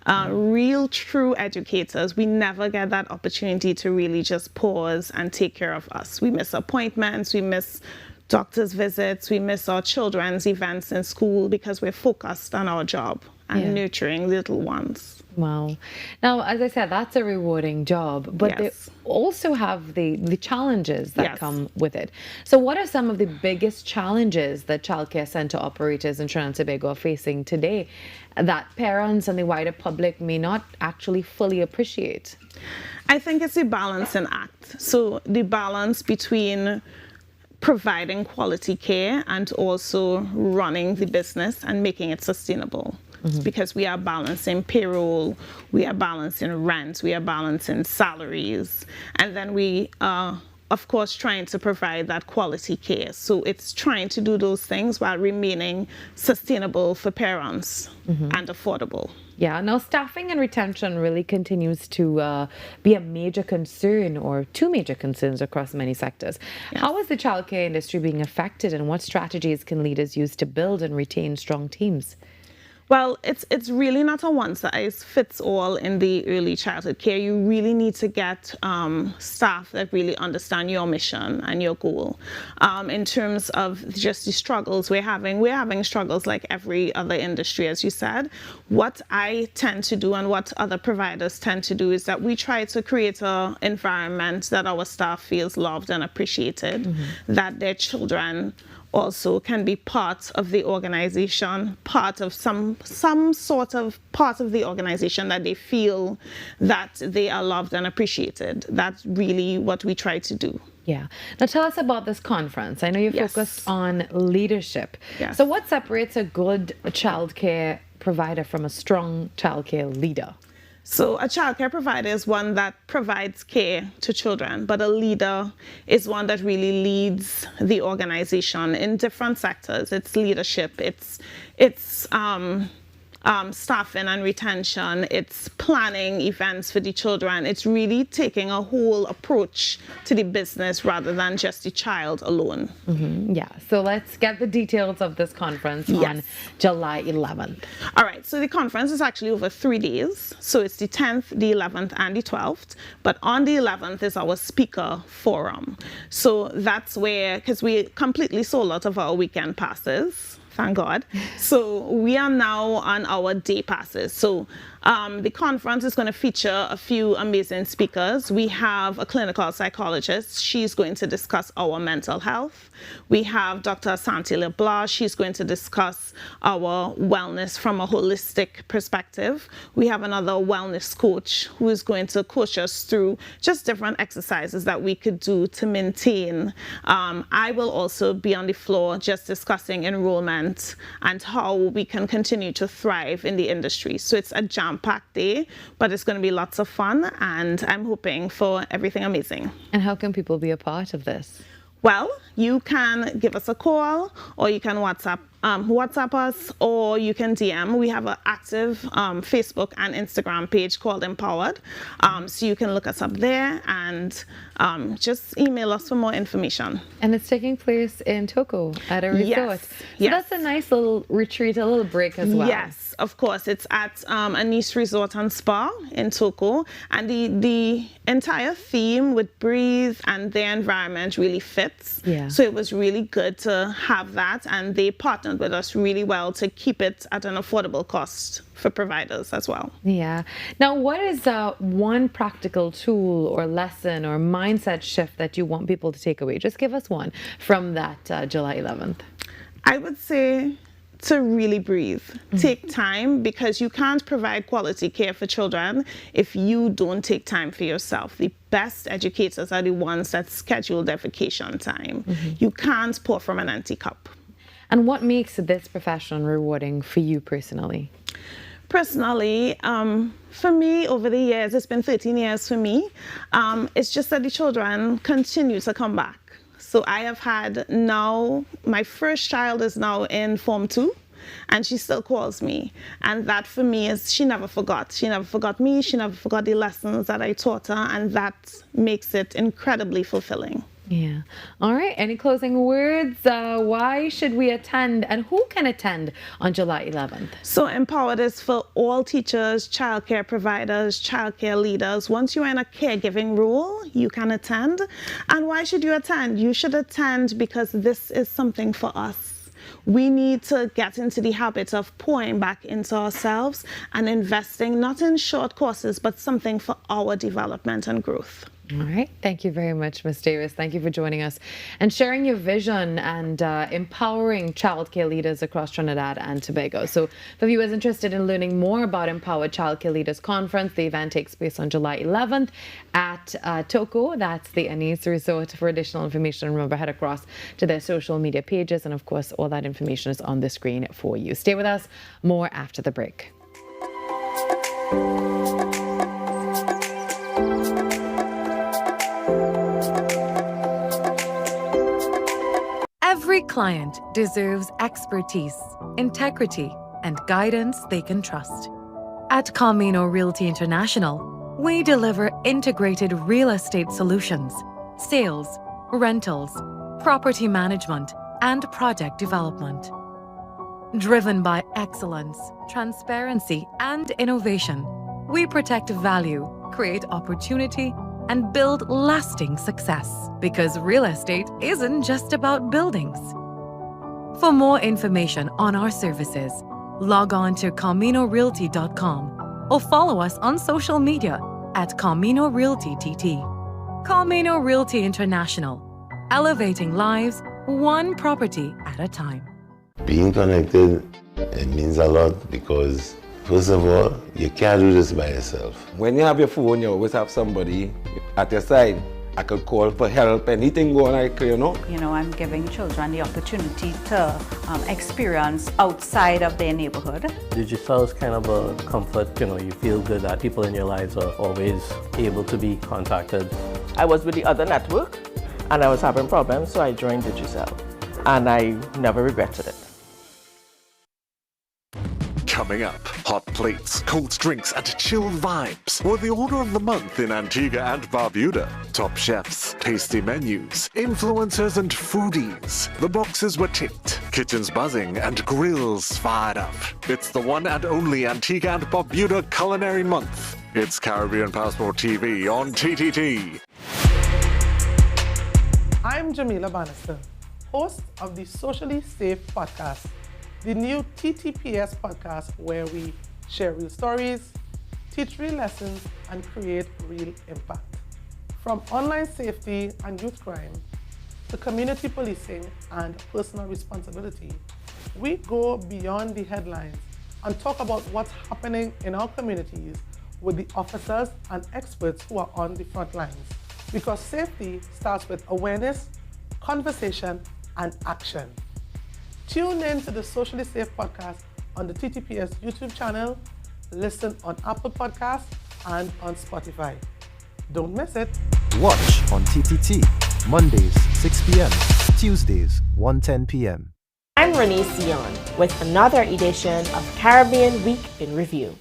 Real true educators, we never get that opportunity to really just pause and take care of us. We miss appointments, we miss doctor's visits, we miss our children's events in school because we're focused on our job and nurturing little ones. Wow. Now, as I said, that's a rewarding job, but they also have the challenges that come with it. So what are some of the biggest challenges that childcare centre operators in Trinidad and Tobago are facing today that parents and the wider public may not actually fully appreciate? I think it's a balancing act. So the balance between providing quality care and also running the business and making it sustainable. Because we are balancing payroll, we are balancing rent, we are balancing salaries, and then we are, of course, trying to provide that quality care. So it's trying to do those things while remaining sustainable for parents and affordable. Yeah, now staffing and retention really continues to be a major concern, or two major concerns across many sectors. How is the childcare industry being affected, and what strategies can leaders use to build and retain strong teams? Well, it's really not a one-size-fits-all in the early childhood care. You really need to get staff that really understand your mission and your goal. In terms of just the struggles we're having struggles like every other industry, as you said. What I tend to do and what other providers tend to do is that we try to create an environment that our staff feels loved and appreciated, that their children also can be part of the organization, part of some sort of part of the organization that they feel that they are loved and appreciated. That's really what we try to do. Yeah. Now tell us about this conference. I know you're focused on leadership. Yes. So what separates a good childcare provider from a strong childcare leader? So a childcare provider is one that provides care to children, but a leader is one that really leads the organization in different sectors. It's leadership, it's staffing and retention, it's planning events for the children. It's really taking a whole approach to the business rather than just the child alone. Yeah, so let's get the details of this conference on July 11th. All right, so the conference is actually over 3 days. So it's the 10th, the 11th, and the 12th. But on the 11th is our speaker forum. So that's where, because we completely sold out of our weekend passes. Thank God. So we are now on our day passes. So the conference is going to feature a few amazing speakers. We have a clinical psychologist. She's going to discuss our mental health. We have Dr. Santi LeBlanc. She's going to discuss our wellness from a holistic perspective. We have another wellness coach who is going to coach us through just different exercises that we could do to maintain. I will also be on the floor just discussing enrollment and how we can continue to thrive in the industry. So it's a jam-packed day, but it's going to be lots of fun, and I'm hoping for everything amazing. And how can people be a part of this? Well, you can give us a call or you can WhatsApp WhatsApp us, or you can DM. We have an active Facebook and Instagram page called Empowered. So you can look us up there and just email us for more information. And it's taking place in Toko at a resort. Yes. So that's a nice little retreat, a little break as well. Yes, of course. It's at Anis Resort and Spa in Toko. And the entire theme with Breathe and their environment really fits. Yeah. So it was really good to have that. And they partnered with us really well to keep it at an affordable cost for providers as well. Yeah. Now, what is one practical tool or lesson or mindset shift that you want people to take away? Just give us one from that July 11th. I would say to really breathe. Take time, because you can't provide quality care for children if you don't take time for yourself. The best educators are the ones that schedule their vacation time. You can't pour from an empty cup. And what makes this profession rewarding for you personally? Personally, for me, over the years, it's been 13 years for me. It's just that the children continue to come back. So I have had now, my first child is now in Form 2, and she still calls me. And that for me is, she never forgot. She never forgot me, she never forgot the lessons that I taught her, and that makes it incredibly fulfilling. Yeah. All right. Any closing words? Why should we attend, and who can attend on July 11th? So Empowered is for all teachers, childcare providers, childcare leaders. Once you're in a caregiving role, you can attend. And why should you attend? You should attend because this is something for us. We need to get into the habit of pouring back into ourselves and investing not in short courses, but something for our development and growth. All right. Thank you very much, Ms. Davis. Thank you for joining us and sharing your vision and empowering childcare leaders across Trinidad and Tobago. So for viewers interested in learning more about Empowered Childcare Leaders Conference, the event takes place on July 11th at Toko. That's the Anis Resort. For additional information, remember, head across to their social media pages. And of course, all that information is on the screen for you. Stay with us. More after the break. Every client deserves expertise, integrity, and guidance they can trust. At Camino Realty International, we deliver integrated real estate solutions, sales, rentals, property management, and project development. Driven by excellence, transparency, and innovation, we protect value, create opportunity, and build lasting success, because real estate isn't just about buildings. For more information on our services, log on to CaminoRealty.com or follow us on social media at Camino Realty TT. Camino Realty International, elevating lives one property at a time. Being connected, it means a lot because, first of all, you can't do this by yourself. When you have your phone, you always have somebody at your side. I could call for help, anything going like, You know, I'm giving children the opportunity to experience outside of their neighborhood. Digital is kind of a comfort, you feel good that people in your lives are always able to be contacted. I was with the other network and I was having problems, so I joined Digicel, and I never regretted it. Coming up, hot plates, cold drinks, and chill vibes were the order of the month in Antigua and Barbuda. Top chefs, tasty menus, influencers, and foodies. The boxes were ticked, kitchens buzzing, and grills fired up. It's the one and only Antigua and Barbuda Culinary Month. It's Caribbean Passport TV on TTT. I'm Jamila Bannister, host of the Socially Safe Podcast, the new TTPS podcast where we share real stories, teach real lessons, and create real impact. From online safety and youth crime to community policing and personal responsibility, we go beyond the headlines and talk about what's happening in our communities with the officers and experts who are on the front lines. Because safety starts with awareness, conversation, and action. Tune in to the Socially Safe Podcast on the TTPS YouTube channel, listen on Apple Podcasts, and on Spotify. Don't miss it. Watch on TTT, Mondays 6 p.m., Tuesdays 1:10 p.m. I'm Renee Sion with another edition of Caribbean Week in Review.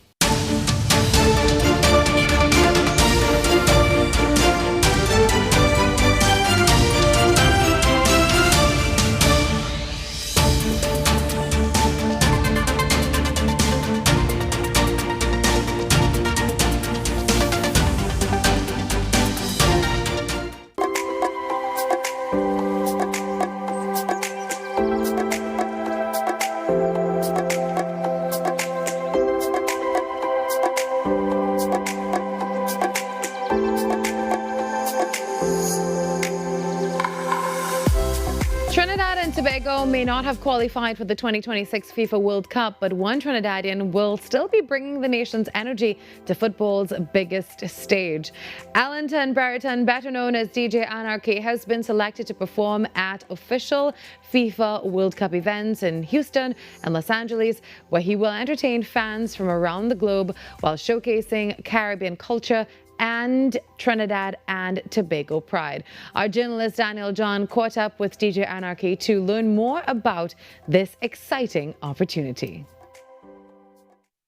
Trinidad and Tobago may not have qualified for the 2026 FIFA World Cup, but one Trinidadian will still be bringing the nation's energy to football's biggest stage. Allenton Brereton, better known as DJ Anarchy, has been selected to perform at official FIFA World Cup events in Houston and Los Angeles, where he will entertain fans from around the globe while showcasing Caribbean culture and Trinidad and Tobago pride. Our journalist Daniel John caught up with DJ Anarchy to learn more about this exciting opportunity.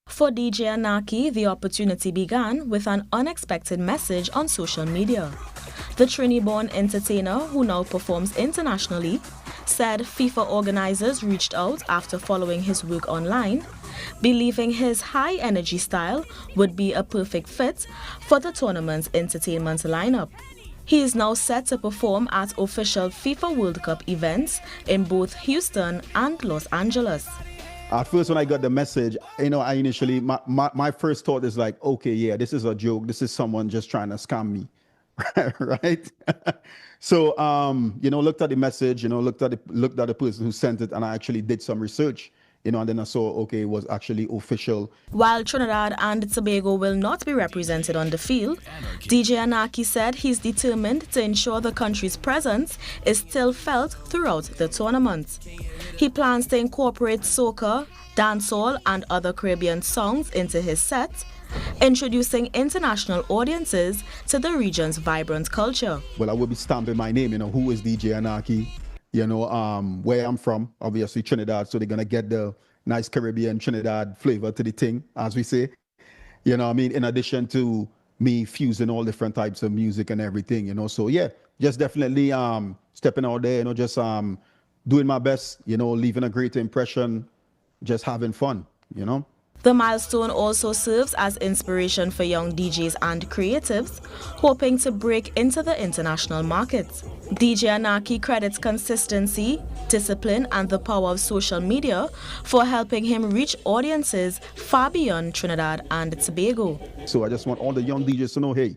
For DJ Anarchy, the opportunity began with an unexpected message on social media. The Trini-born entertainer, who now performs internationally, said FIFA organizers reached out after following his work online, believing his high-energy style would be a perfect fit for the tournament's entertainment lineup. He is now set to perform at official FIFA World Cup events in both Houston and Los Angeles. At first, when I got the message, I initially, my first thought is like, okay, yeah, this is a joke. This is someone just trying to scam me, right? So, looked at the message, looked at the person who sent it, and I actually did some research, and then I saw, okay, it was actually official. While Trinidad and Tobago will not be represented on the field, DJ Anarchy said he's determined to ensure the country's presence is still felt throughout the tournament. He plans to incorporate soca, dancehall, and other Caribbean songs into his set, introducing international audiences to the region's vibrant culture. Well, I will be stamping my name, who is DJ Anarchy, where I'm from, obviously Trinidad, so they're going to get the nice Caribbean Trinidad flavor to the thing, as we say. In addition to me fusing all different types of music and everything, so yeah, just definitely stepping out there, just doing my best, leaving a great impression, just having fun, The milestone also serves as inspiration for young DJs and creatives hoping to break into the international market. DJ Anarchy credits consistency, discipline, and the power of social media for helping him reach audiences far beyond Trinidad and Tobago. So I just want all the young DJs to know, hey,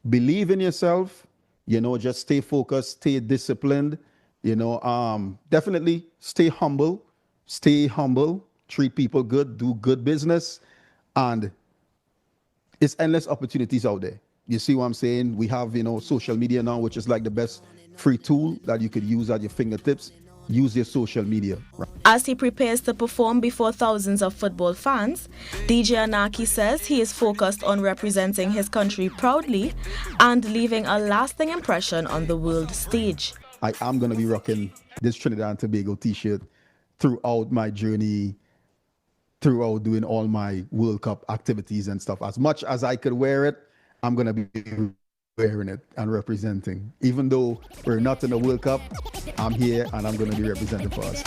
believe in yourself, just stay focused, stay disciplined, definitely stay humble, treat people good, do good business, and it's endless opportunities out there. You see what I'm saying? We have, social media now, which is like the best free tool that you could use at your fingertips. Use your social media. As he prepares to perform before thousands of football fans, DJ Anarchy says he is focused on representing his country proudly and leaving a lasting impression on the world stage. I am going to be rocking this Trinidad and Tobago t-shirt throughout my journey, throughout doing all my World Cup activities and stuff. As much as I could wear it, I'm going to be wearing it and representing. Even though we're not in the World Cup, I'm here and I'm going to be representing for us.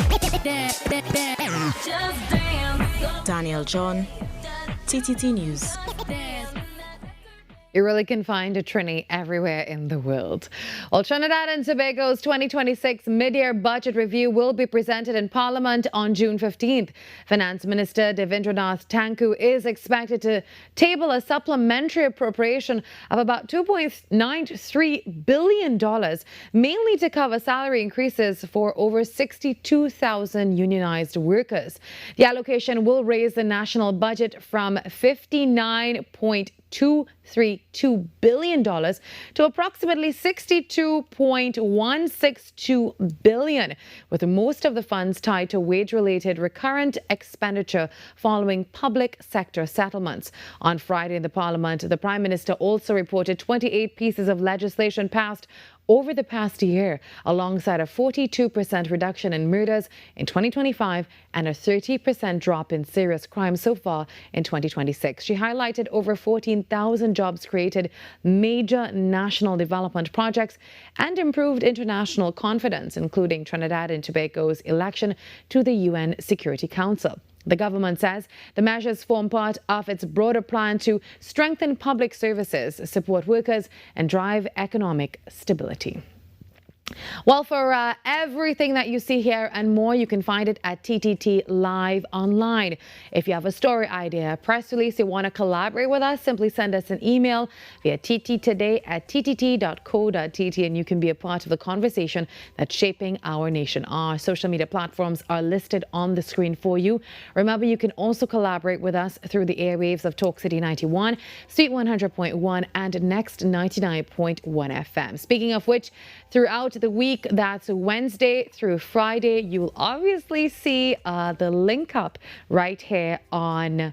Daniel John, TTT News. You really can find a Trini everywhere in the world. Well, Trinidad and Tobago's 2026 mid-year budget review will be presented in Parliament on June 15th. Finance Minister Devendranath Tanku is expected to table a supplementary appropriation of about $2.93 billion, mainly to cover salary increases for over 62,000 unionized workers. The allocation will raise the national budget from $59.232 billion to approximately $62.162 billion, with most of the funds tied to wage-related recurrent expenditure following public sector settlements. On Friday in the Parliament, the Prime Minister also reported 28 pieces of legislation passed over the past year, alongside a 42% reduction in murders in 2025 and a 30% drop in serious crime so far in 2026. She highlighted over 14,000 jobs created, major national development projects, and improved international confidence, including Trinidad and Tobago's election to the UN Security Council. The government says the measures form part of its broader plan to strengthen public services, support workers, and drive economic stability. Well, for everything that you see here and more, you can find it at TTT Live online. If you have a story idea, a press release, you want to collaborate with us, simply send us an email via tttoday@ttt.co.tt and you can be a part of the conversation that's shaping our nation. Our social media platforms are listed on the screen for you. Remember, you can also collaborate with us through the airwaves of Talk City 91, Sweet 100.1 and Next 99.1 FM. Speaking of which, throughout the week, that's Wednesday through Friday, you'll obviously see the link up right here on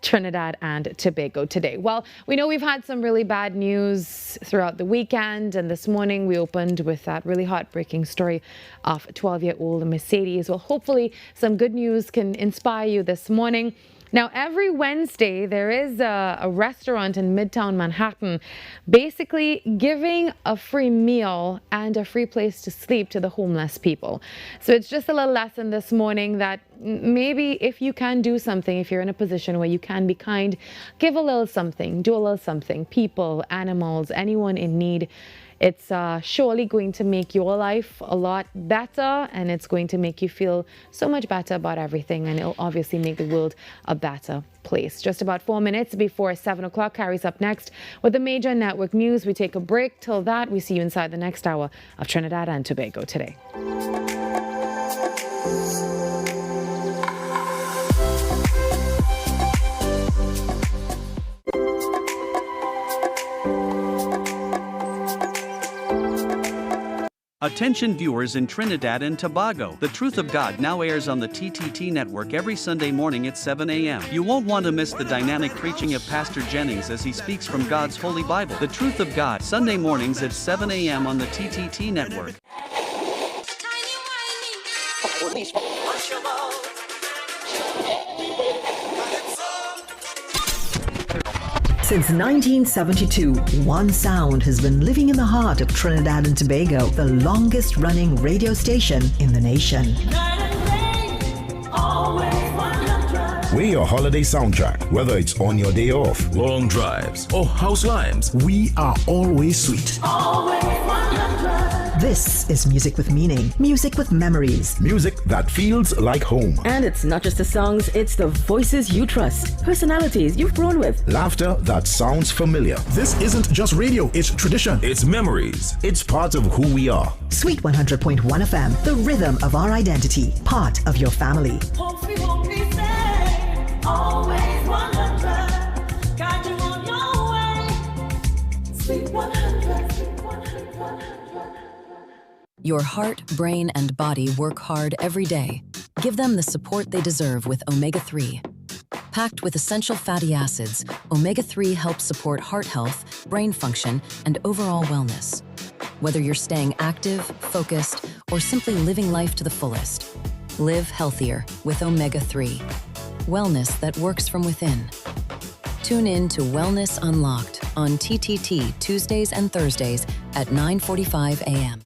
Trinidad and Tobago Today. Well, we know we've had some really bad news throughout the weekend, and this morning we opened with that really heartbreaking story of 12-year-old Mercedes. Well, hopefully some good news can inspire you this morning. Now, every Wednesday, there is a restaurant in Midtown Manhattan basically giving a free meal and a free place to sleep to the homeless people. So it's just a little lesson this morning that maybe if you can do something, if you're in a position where you can be kind, give a little something, do a little something. People, animals, anyone in need. It's surely going to make your life a lot better, and it's going to make you feel so much better about everything, and it'll obviously make the world a better place. Just about 4 minutes before 7 o'clock. Carrie's up next with the major network news. We take a break. Till that, we see you inside the next hour of Trinidad and Tobago Today. Attention viewers in Trinidad and Tobago. The Truth of God now airs on the TTT network every Sunday morning at 7 a.m. You won't want to miss the dynamic preaching of Pastor Jennings as he speaks from God's Holy Bible. The Truth of God, Sunday mornings at 7 a.m. on the TTT network. Since 1972, one sound has been living in the heart of Trinidad and Tobago, the longest running radio station in the nation. We're your holiday soundtrack, whether it's on your day off, long drives, or house lives. We are always sweet. Always 100. This is music with meaning, music with memories. Music that feels like home. And it's not just the songs, it's the voices you trust, personalities you've grown with. Laughter that sounds familiar. This isn't just radio, it's tradition. It's memories. It's part of who we are. Sweet 100.1 FM, the rhythm of our identity, part of your family. Always 100, guide you on your way. Sweet 100, sweet 100. Your heart, brain, and body work hard every day. Give them the support they deserve with omega-3. Packed with essential fatty acids, omega-3 helps support heart health, brain function, and overall wellness. Whether you're staying active, focused, or simply living life to the fullest, live healthier with omega-3. Wellness that works from within. Tune in to Wellness Unlocked on TTT Tuesdays and Thursdays at 9:45 a.m.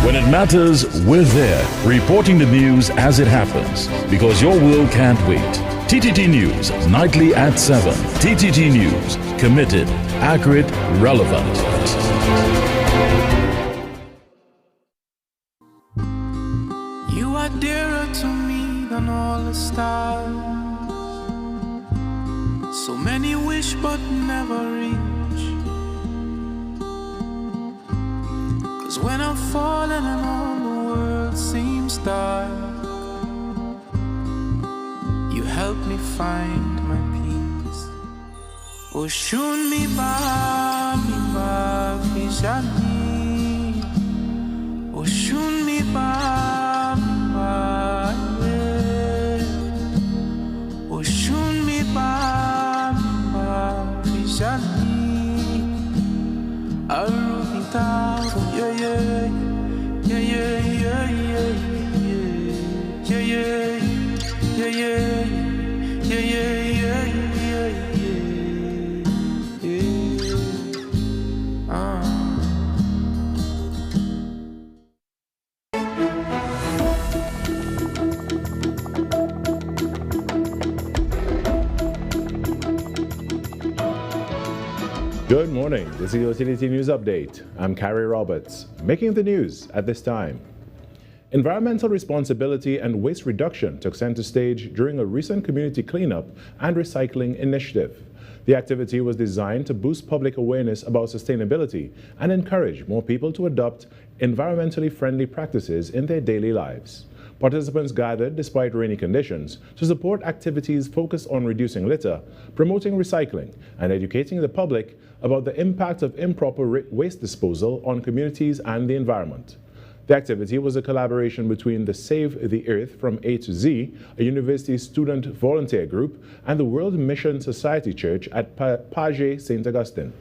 When it matters, we're there, reporting the news as it happens, because your world can't wait. TTT News, nightly at 7. TTT News, committed, accurate, relevant. You are dearer to me than all the stars. So many wish but never reach. 'Cause when I'm falling and all the world seems dark, you help me find my peace. Oshun mi ba vijani. Oshun mi ba Oshun mi ba vijani. Arubita yo yeah, yeah, yeah, yeah, yeah, yeah. Good morning. This is your TTT News Update. I'm Carrie Roberts. Making the news at this time. Environmental responsibility and waste reduction took center stage during a recent community cleanup and recycling initiative. The activity was designed to boost public awareness about sustainability and encourage more people to adopt environmentally friendly practices in their daily lives. Participants gathered despite rainy conditions to support activities focused on reducing litter, promoting recycling, and educating the public about the impact of improper waste disposal on communities and the environment. The activity was a collaboration between the Save the Earth from A to Z, a university student volunteer group, and the World Mission Society Church at Page St. Augustine.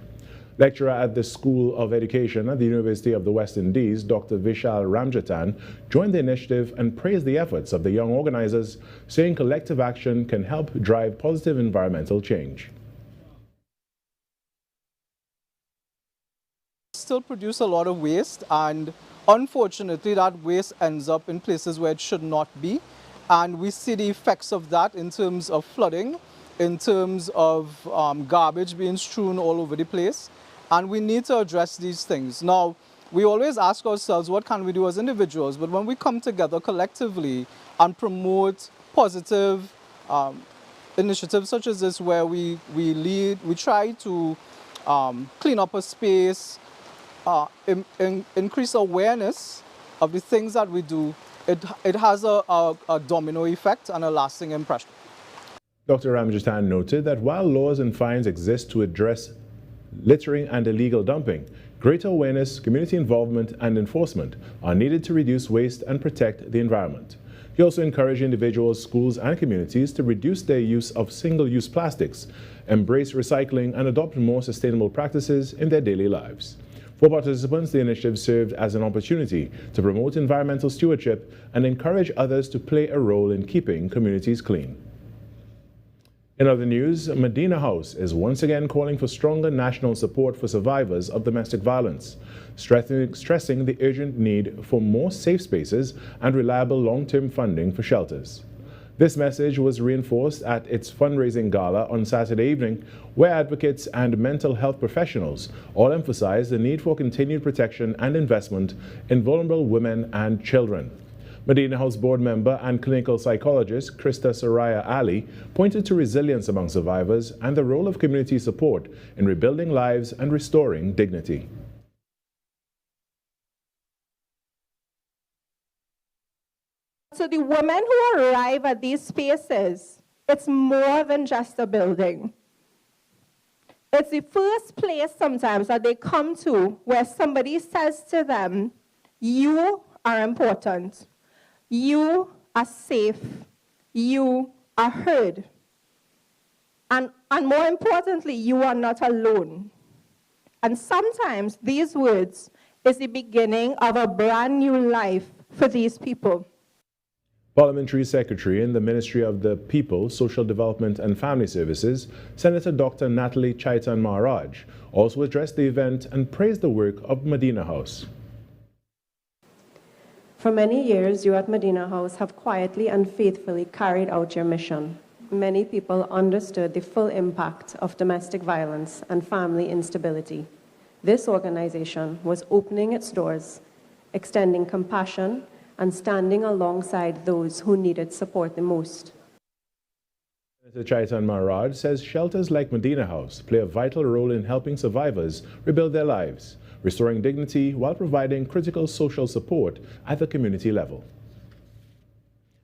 Lecturer at the School of Education at the University of the West Indies, Dr. Vishal Ramjatan, joined the initiative and praised the efforts of the young organizers, saying collective action can help drive positive environmental change. Still produce a lot of waste, and unfortunately that waste ends up in places where it should not be, and we see the effects of that in terms of flooding, in terms of garbage being strewn all over the place, and we need to address these things. Now, we always ask ourselves, what can we do as individuals? But when we come together collectively and promote positive initiatives such as this, where we lead, we try to clean up a space, increase awareness of the things that we do, it has a domino effect and a lasting impression. Dr. Ramjatan noted that while laws and fines exist to address littering and illegal dumping, greater awareness, community involvement, and enforcement are needed to reduce waste and protect the environment. He also encouraged individuals, schools, and communities to reduce their use of single-use plastics, embrace recycling, and adopt more sustainable practices in their daily lives. For participants, the initiative served as an opportunity to promote environmental stewardship and encourage others to play a role in keeping communities clean. In other news, Medina House is once again calling for stronger national support for survivors of domestic violence, stressing the urgent need for more safe spaces and reliable long-term funding for shelters. This message was reinforced at its fundraising gala on Saturday evening, where advocates and mental health professionals all emphasized the need for continued protection and investment in vulnerable women and children. Medina House board member and clinical psychologist Krista Soraya Ali pointed to resilience among survivors and the role of community support in rebuilding lives and restoring dignity. So the women who arrive at these spaces, it's more than just a building. It's the first place sometimes that they come to where somebody says to them, you are important. You are safe. You are heard. And more importantly, you are not alone. And sometimes these words is the beginning of a brand new life for these people. Parliamentary Secretary in the Ministry of the People, Social Development and Family Services, Senator Dr. Natalie Chaitan Maharaj, also addressed the event and praised the work of Medina House. For many years, you at Medina House have quietly and faithfully carried out your mission. Many people understood the full impact of domestic violence and family instability. This organization was opening its doors, extending compassion, and standing alongside those who needed support the most. Senator Chaitan Maharaj says shelters like Medina House play a vital role in helping survivors rebuild their lives, restoring dignity while providing critical social support at the community level.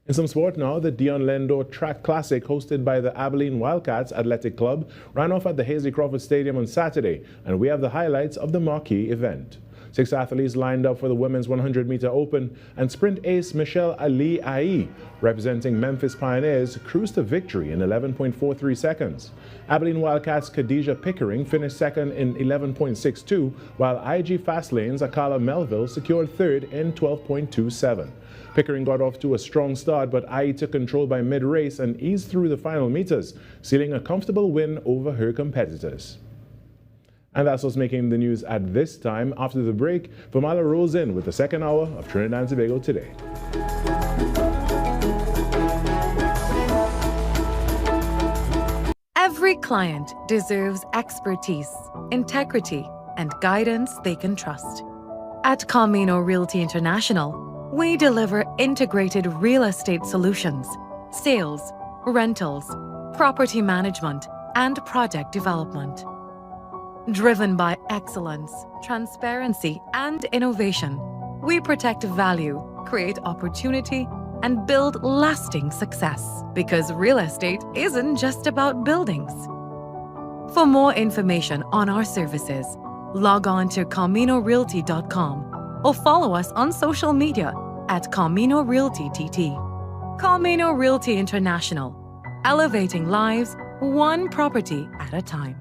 In some sport now, the Dion Lendor Track Classic hosted by the Abilene Wildcats Athletic Club ran off at the Hazley Crawford Stadium on Saturday, and we have the highlights of the marquee event. 6 athletes lined up for the women's 100-meter open, and sprint ace Michelle Ali Ai, representing Memphis Pioneers, cruised to victory in 11.43 seconds. Abilene Wildcats' Khadijah Pickering finished second in 11.62, while IG Fastlane's Akala Melville secured third in 12.27. Pickering got off to a strong start, but IE took control by mid-race and eased through the final meters, sealing a comfortable win over her competitors. And that's what's making the news at this time. After the break, Virmala rolls in with the second hour of Trinidad and Tobago Today. Every client deserves expertise, integrity, and guidance they can trust. At Camino Realty International, we deliver integrated real estate solutions, sales, rentals, property management, and project development. Driven by excellence, transparency, and innovation, we protect value, create opportunity, and build lasting success. Because real estate isn't just about buildings. For more information on our services, log on to CaminoRealty.com or follow us on social media at Camino Realty TT. Camino Realty International, elevating lives one property at a time.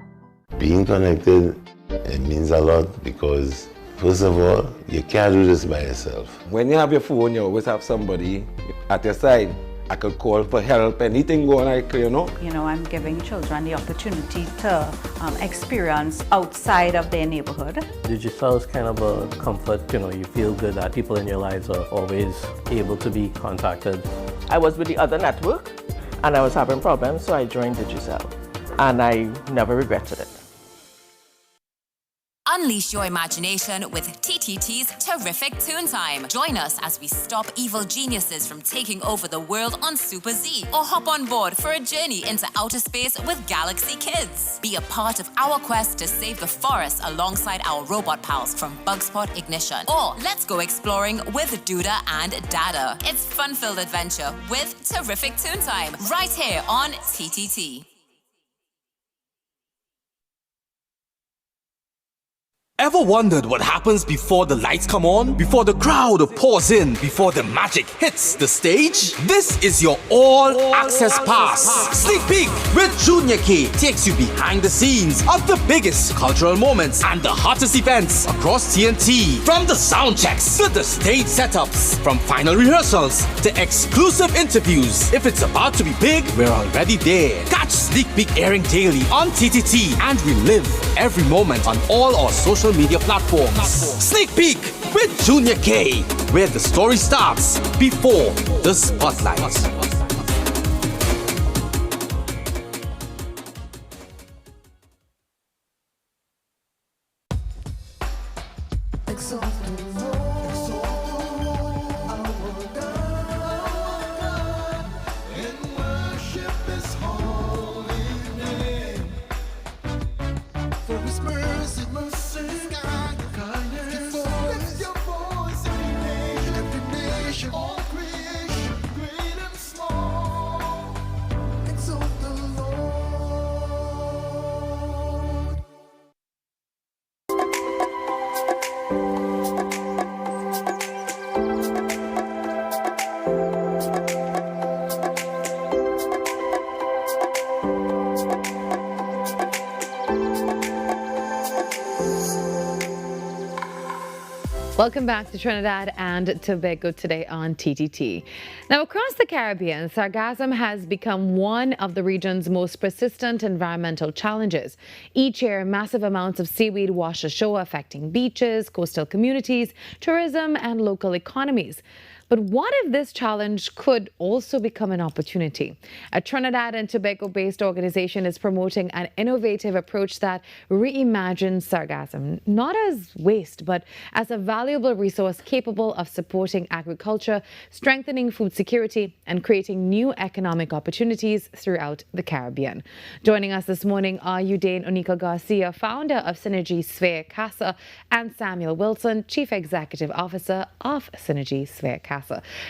Being connected, it means a lot because, first of all, you can't do this by yourself. When you have your phone, you always have somebody at your side. I could call for help, anything going on, you know. I'm giving children the opportunity to experience outside of their neighborhood. Digital is kind of a comfort, you feel good that people in your lives are always able to be contacted. I was with the other network and I was having problems, so I joined Digicel. And I never regretted it. Unleash your imagination with TTT's Terrific Toon Time. Join us as we stop evil geniuses from taking over the world on Super Z, or hop on board for a journey into outer space with Galaxy Kids. Be a part of our quest to save the forest alongside our robot pals from Bugspot Ignition. Or let's go exploring with Duda and Dada. It's fun-filled adventure with Terrific Toon Time right here on TTT. Ever wondered what happens before the lights come on? Before the crowd pours in? Before the magic hits the stage? This is your all-access pass. Sneak Peek with Junior K takes you behind the scenes of the biggest cultural moments and the hottest events across TNT. From the sound checks to the stage setups, from final rehearsals to exclusive interviews. If it's about to be big, we're already there. Catch Sneak Peek airing daily on TTT and relive every moment on all our social media platforms. Sneak Peek with Junior K, where the story starts before the spotlight. Welcome back to Trinidad and Tobago Today on TTT. Now, across the Caribbean, sargassum has become one of the region's most persistent environmental challenges. Each year, massive amounts of seaweed wash ashore, affecting beaches, coastal communities, tourism, and local economies. But what if this challenge could also become an opportunity? A Trinidad and Tobago-based organization is promoting an innovative approach that reimagines sargassum, not as waste, but as a valuable resource capable of supporting agriculture, strengthening food security, and creating new economic opportunities throughout the Caribbean. Joining us this morning are Udain Onika Garcia, founder of Synergy Sphere Casa, and Samuel Wilson, Chief Executive Officer of Synergy Sphere Casa,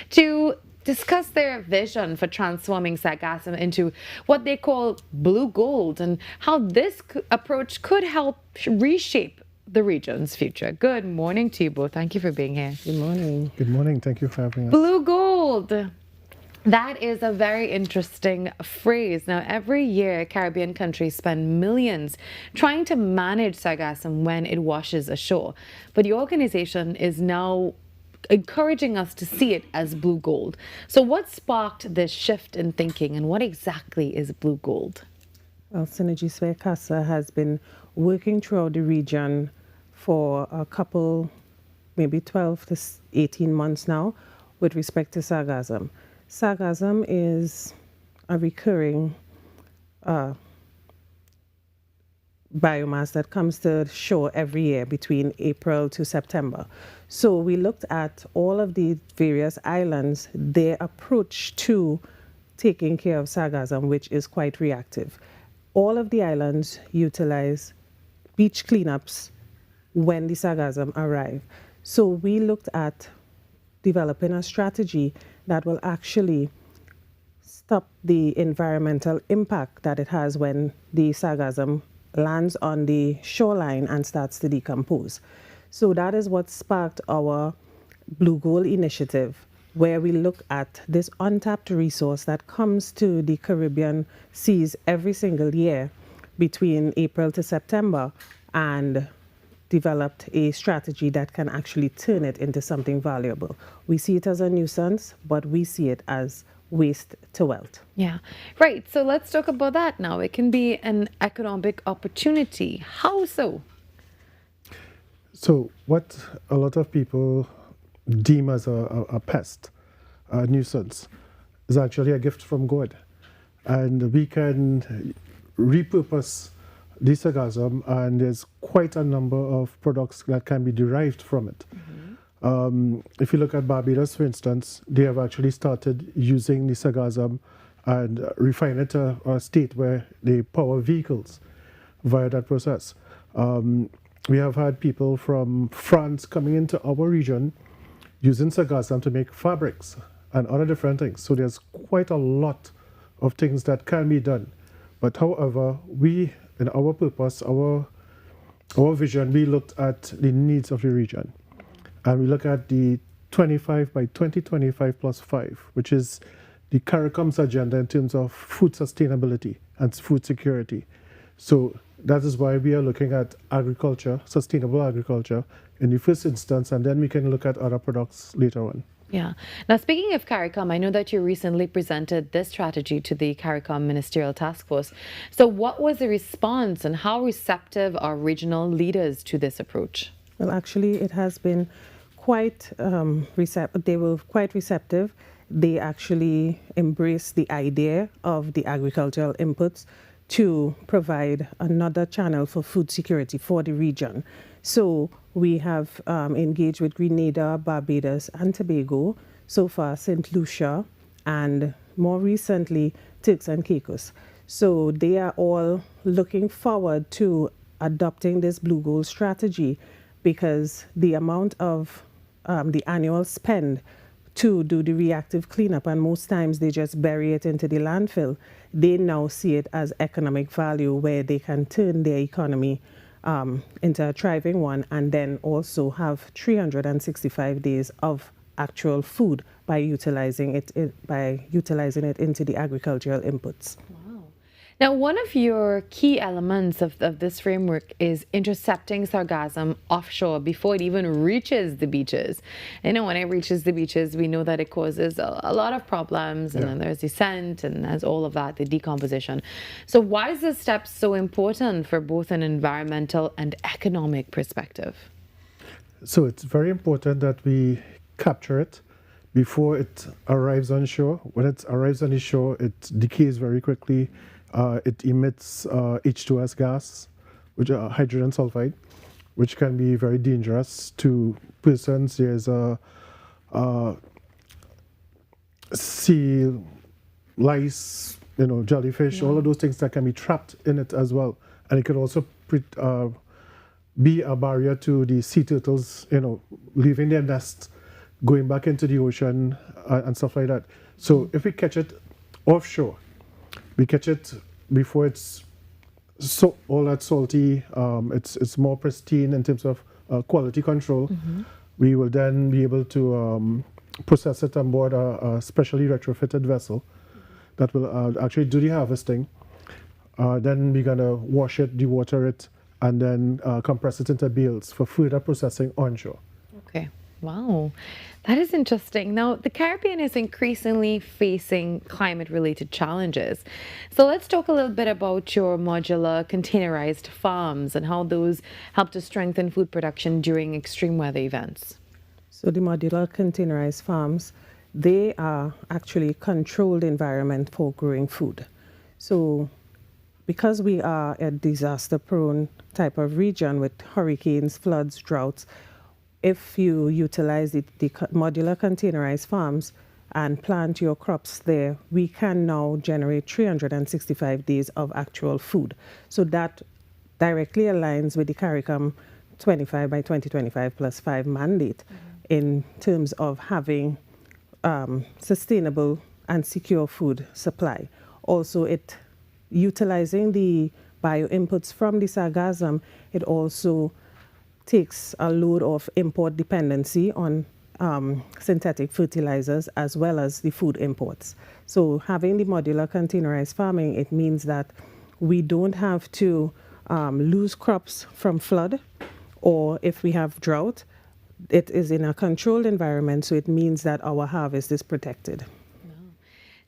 to discuss their vision for transforming sargassum into what they call blue gold and how this approach could help reshape the region's future. Good morning to you both. Thank you for being here. Good morning. Good morning. Thank you for having us. Blue gold. That is a very interesting phrase. Now, every year, Caribbean countries spend millions trying to manage sargassum when it washes ashore. But the organization is now encouraging us to see it as blue gold. So what sparked this shift in thinking, and what exactly is blue gold? Well, Synergy Sphere CASA has been working throughout the region for a couple, maybe 12 to 18 months now, with respect to sargassum. Sargassum is a recurring biomass that comes to shore every year between April to September. So we looked at all of the various islands, their approach to taking care of sargassum, which is quite reactive. All of the islands utilize beach cleanups when the sargassum arrive. So we looked at developing a strategy that will actually stop the environmental impact that it has when the sargassum lands on the shoreline and starts to decompose. So that is what sparked our Blue Gold initiative, where we look at this untapped resource that comes to the Caribbean seas every single year between April to September, and developed a strategy that can actually turn it into something valuable. We see it as a nuisance, but we see it as waste to wealth. Yeah, right. So let's talk about that now. It can be an economic opportunity. How so? So what a lot of people deem as a pest, a nuisance, is actually a gift from God. And we can repurpose the sargassum, and there's quite a number of products that can be derived from it. If you look at Barbados, for instance, they have actually started using the sargassum and refine it to a state where they power vehicles via that process. We have had people from France coming into our region using sargassum to make fabrics and other different things. So there's quite a lot of things that can be done. But however, we, in our purpose, our vision, we looked at the needs of the region. And we look at the 25 by 2025 plus 5, which is the CARICOM's agenda in terms of food sustainability and food security. So that is why we are looking at agriculture, sustainable agriculture in the first instance, and then we can look at other products later on. Yeah. Now, speaking of CARICOM, I know that you recently presented this strategy to the CARICOM Ministerial Task Force. So what was the response, and how receptive are regional leaders to this approach? Well, actually, it has been quite receptive. They were quite receptive. They actually embraced the idea of the agricultural inputs to provide another channel for food security for the region. So we have engaged with Grenada, Barbados, and Tobago, so far St. Lucia, and more recently Turks and Caicos. So they are all looking forward to adopting this Blue Gold strategy, because the amount of the annual spend to do the reactive cleanup, and most times they just bury it into the landfill, they now see it as economic value, where they can turn their economy into a thriving one, and then also have 365 days of actual food by utilizing it into the agricultural inputs. Now, one of your key elements of this framework is intercepting sargassum offshore before it even reaches the beaches. You know, when it reaches the beaches, we know that it causes a lot of problems, and then there's the scent, and there's all of that, the decomposition. So why is this step so important for both an environmental and economic perspective? So it's very important that we capture it before it arrives on shore. When it arrives on the shore, it decays very quickly. It emits H2S gas, which are hydrogen sulfide, which can be very dangerous to persons. There's sea lice, jellyfish, all of those things that can be trapped in it as well. And it could also be a barrier to the sea turtles, leaving their nest, going back into the ocean and stuff like that. So if we catch it offshore, we catch it before it's so all that salty, it's more pristine in terms of quality control. We will then be able to process it on board a specially retrofitted vessel that will actually do the harvesting. Then we're going to wash it, dewater it, and then compress it into bales for further processing onshore. Okay. Wow, that is interesting. Now, the Caribbean is increasingly facing climate-related challenges. So let's talk a little bit about your modular containerized farms and how those help to strengthen food production during extreme weather events. So the modular containerized farms, they are actually controlled environment for growing food. So because we are a disaster-prone type of region with hurricanes, floods, droughts, if you utilize the modular containerized farms and plant your crops there, we can now generate 365 days of actual food. So that directly aligns with the CARICOM 25 by 2025 plus 5 mandate in terms of having sustainable and secure food supply. Also, it utilizing the bio inputs from the sargassum, it also takes a load of import dependency on synthetic fertilizers as well as the food imports. So having the modular containerized farming, it means that we don't have to lose crops from flood, or if we have drought, it is in a controlled environment, so it means that our harvest is protected.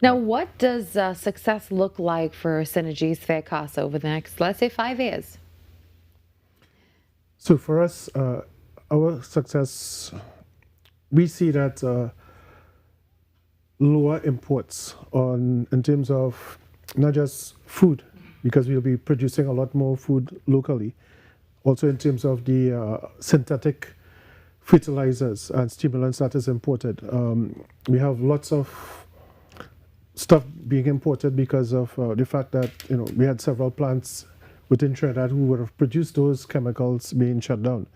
Now, what does success look like for Synergy's Fair Casa over the next, let's say, 5 years? So for us, our success, we see that lower imports in terms of not just food, because we'll be producing a lot more food locally, also in terms of the synthetic fertilizers and stimulants that is imported. We have lots of stuff being imported because of the fact that we had several plants within Trinidad who would have produced those chemicals being shut down.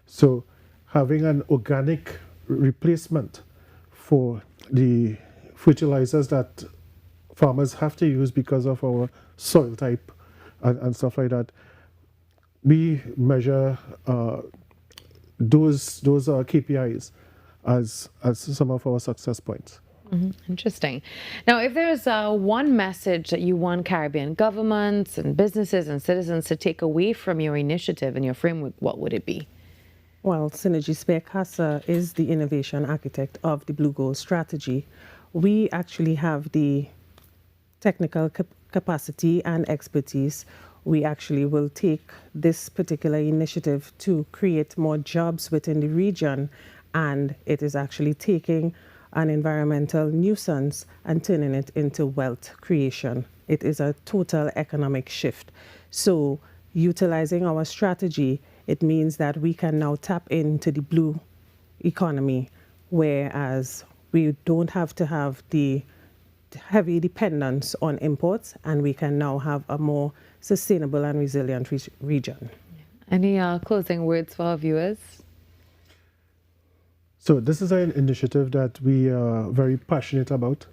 So having an organic replacement for the fertilizers that farmers have to use because of our soil type and stuff like that, we measure those KPIs as some of our success points. Interesting. Now, if there's one message that you want Caribbean governments and businesses and citizens to take away from your initiative and your framework, what would it be? Well, Synergy's Fair Casa is the innovation architect of the Blue Gold strategy. We actually have the technical capacity and expertise. We actually will take this particular initiative to create more jobs within the region, and it is actually taking an environmental nuisance and turning it into wealth creation. It is a total economic shift. So utilizing our strategy, it means that we can now tap into the blue economy, whereas we don't have to have the heavy dependence on imports, and we can now have a more sustainable and resilient region. Any closing words for our viewers? So this is an initiative that we are very passionate about.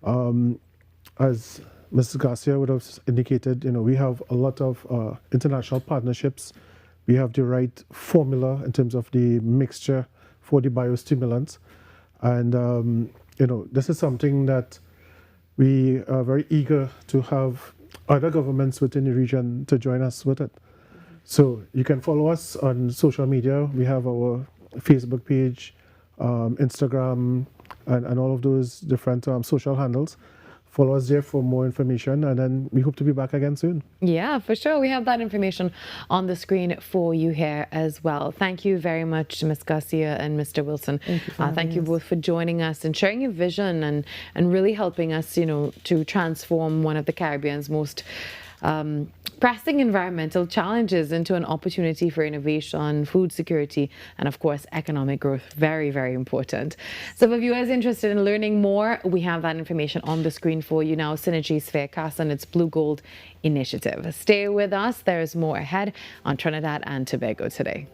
As Mrs. Garcia would have indicated, we have a lot of international partnerships. We have the right formula in terms of the mixture for the biostimulants. And, this is something that we are very eager to have other governments within the region to join us with it. So you can follow us on social media. We have our Facebook page, Instagram, and all of those different social handles. Follow us there for more information, and then we hope to be back again soon. Yeah, for sure. We have that information on the screen for you here as well. Thank you very much, Ms. Garcia and Mr. Wilson. Thank you both for joining us and sharing your vision and really helping us, to transform one of the Caribbean's most pressing environmental challenges into an opportunity for innovation, food security, and of course, economic growth. Very, very important. So for viewers interested in learning more, we have that information on the screen for you now. Synergy's Fair Casa and its Blue Gold initiative. Stay with us. There's more ahead on Trinidad and Tobago Today.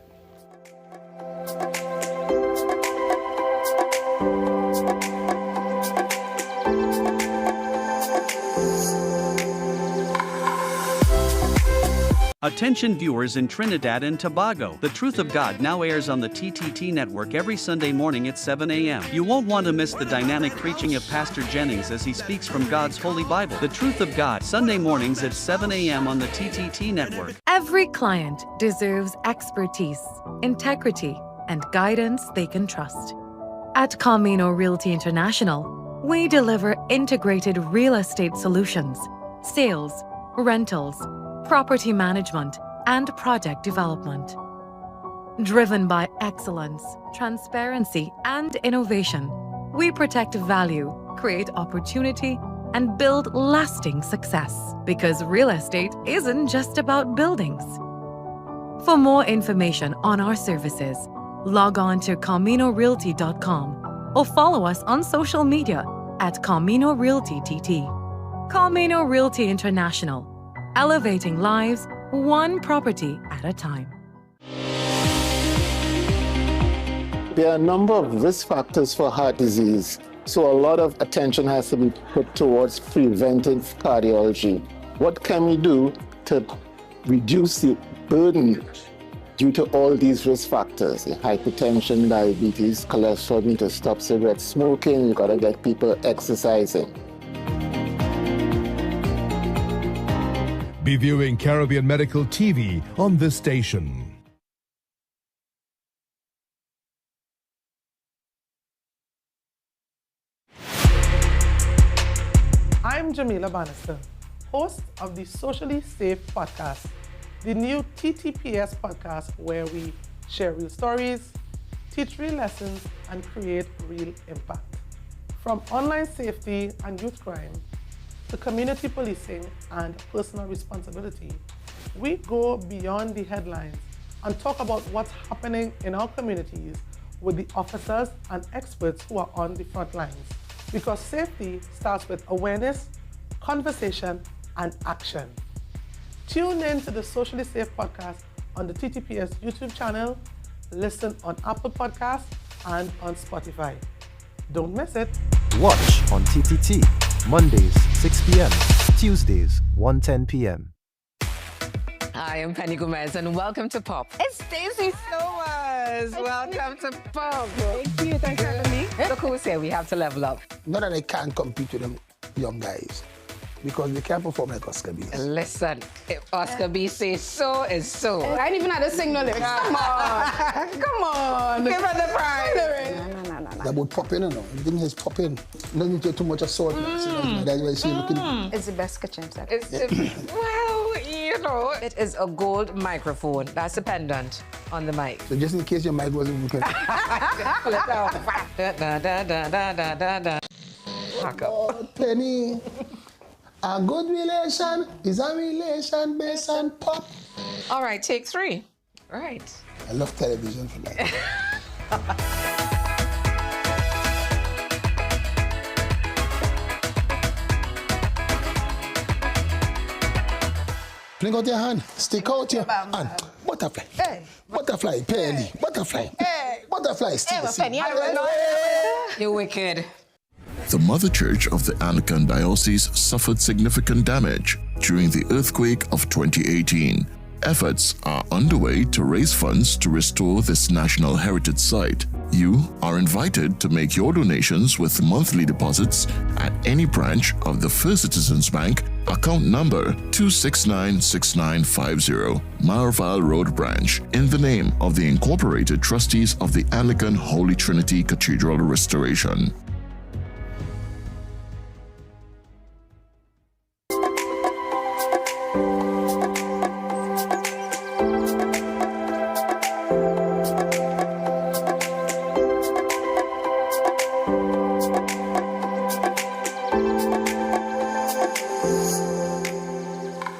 Attention viewers in Trinidad and Tobago. The Truth of God now airs on the TTT network every Sunday morning at 7 a.m. You won't want to miss the dynamic preaching of Pastor Jennings as he speaks from God's Holy Bible. The Truth of God, Sunday mornings at 7 a.m. on the TTT network. Every client deserves expertise, integrity, and guidance they can trust. At Camino Realty International, we deliver integrated real estate solutions, sales, rentals, property management, and project development. Driven by excellence, transparency, and innovation, we protect value, create opportunity, and build lasting success. Because real estate isn't just about buildings. For more information on our services, log on to CaminoRealty.com or follow us on social media at Camino Realty TT. Camino Realty International, elevating lives one property at a time. There are a number of risk factors for heart disease, so a lot of attention has to be put towards preventive cardiology. What can we do to reduce the burden due to all these risk factors? Hypertension, diabetes, cholesterol, need to stop cigarette smoking, you gotta get people exercising. Be viewing Caribbean Medical TV on this station. I'm Jamila Bannister, host of the Socially Safe podcast, the new TTPS podcast where we share real stories, teach real lessons, and create real impact. From online safety and youth crime to community policing and personal responsibility, we go beyond the headlines and talk about what's happening in our communities with the officers and experts who are on the front lines. Because safety starts with awareness, conversation, and action. Tune in to the Socially Safe podcast on the TTPS YouTube channel, listen on Apple Podcasts and on Spotify. Don't miss it. Watch on TTT, Mondays, 6 p.m., Tuesdays, 1:10 p.m. Hi, I'm Penny Gomez, and welcome to Pop. It's Stacey Sowas. Welcome to Pop. Thank you. Thanks for having me. Look who's here. We have to level up. Not that I can't compete with them young guys, because they can't perform like Oscar B. Listen, if Oscar B says so, is so. I ain't even had to sing no lyrics. Come on. Come on. Give her the prize. No. That would pop in, you know. Everything is pop in. Doesn't need too much assault. So that's why I say looking. It's the best kitchen set. Well, you know, it is a gold microphone. That's a pendant on the mic. So just in case your mic wasn't working. Pull it down. Pack up. Oh, Penny. A good relation is a relation based on pop. All right, take 3. All right. I love television for that. Fling out your hand, stick out your hand. Butterfly. Hey. Butterfly, Penny. Butterfly. Hey. Butterfly, Stacey. You wicked. The Mother Church of the Anglican Diocese suffered significant damage during the earthquake of 2018. Efforts are underway to raise funds to restore this national heritage site. You are invited to make your donations with monthly deposits at any branch of the First Citizens Bank, account number 2696950, Marval Road Branch, in the name of the Incorporated Trustees of the Anglican Holy Trinity Cathedral Restoration.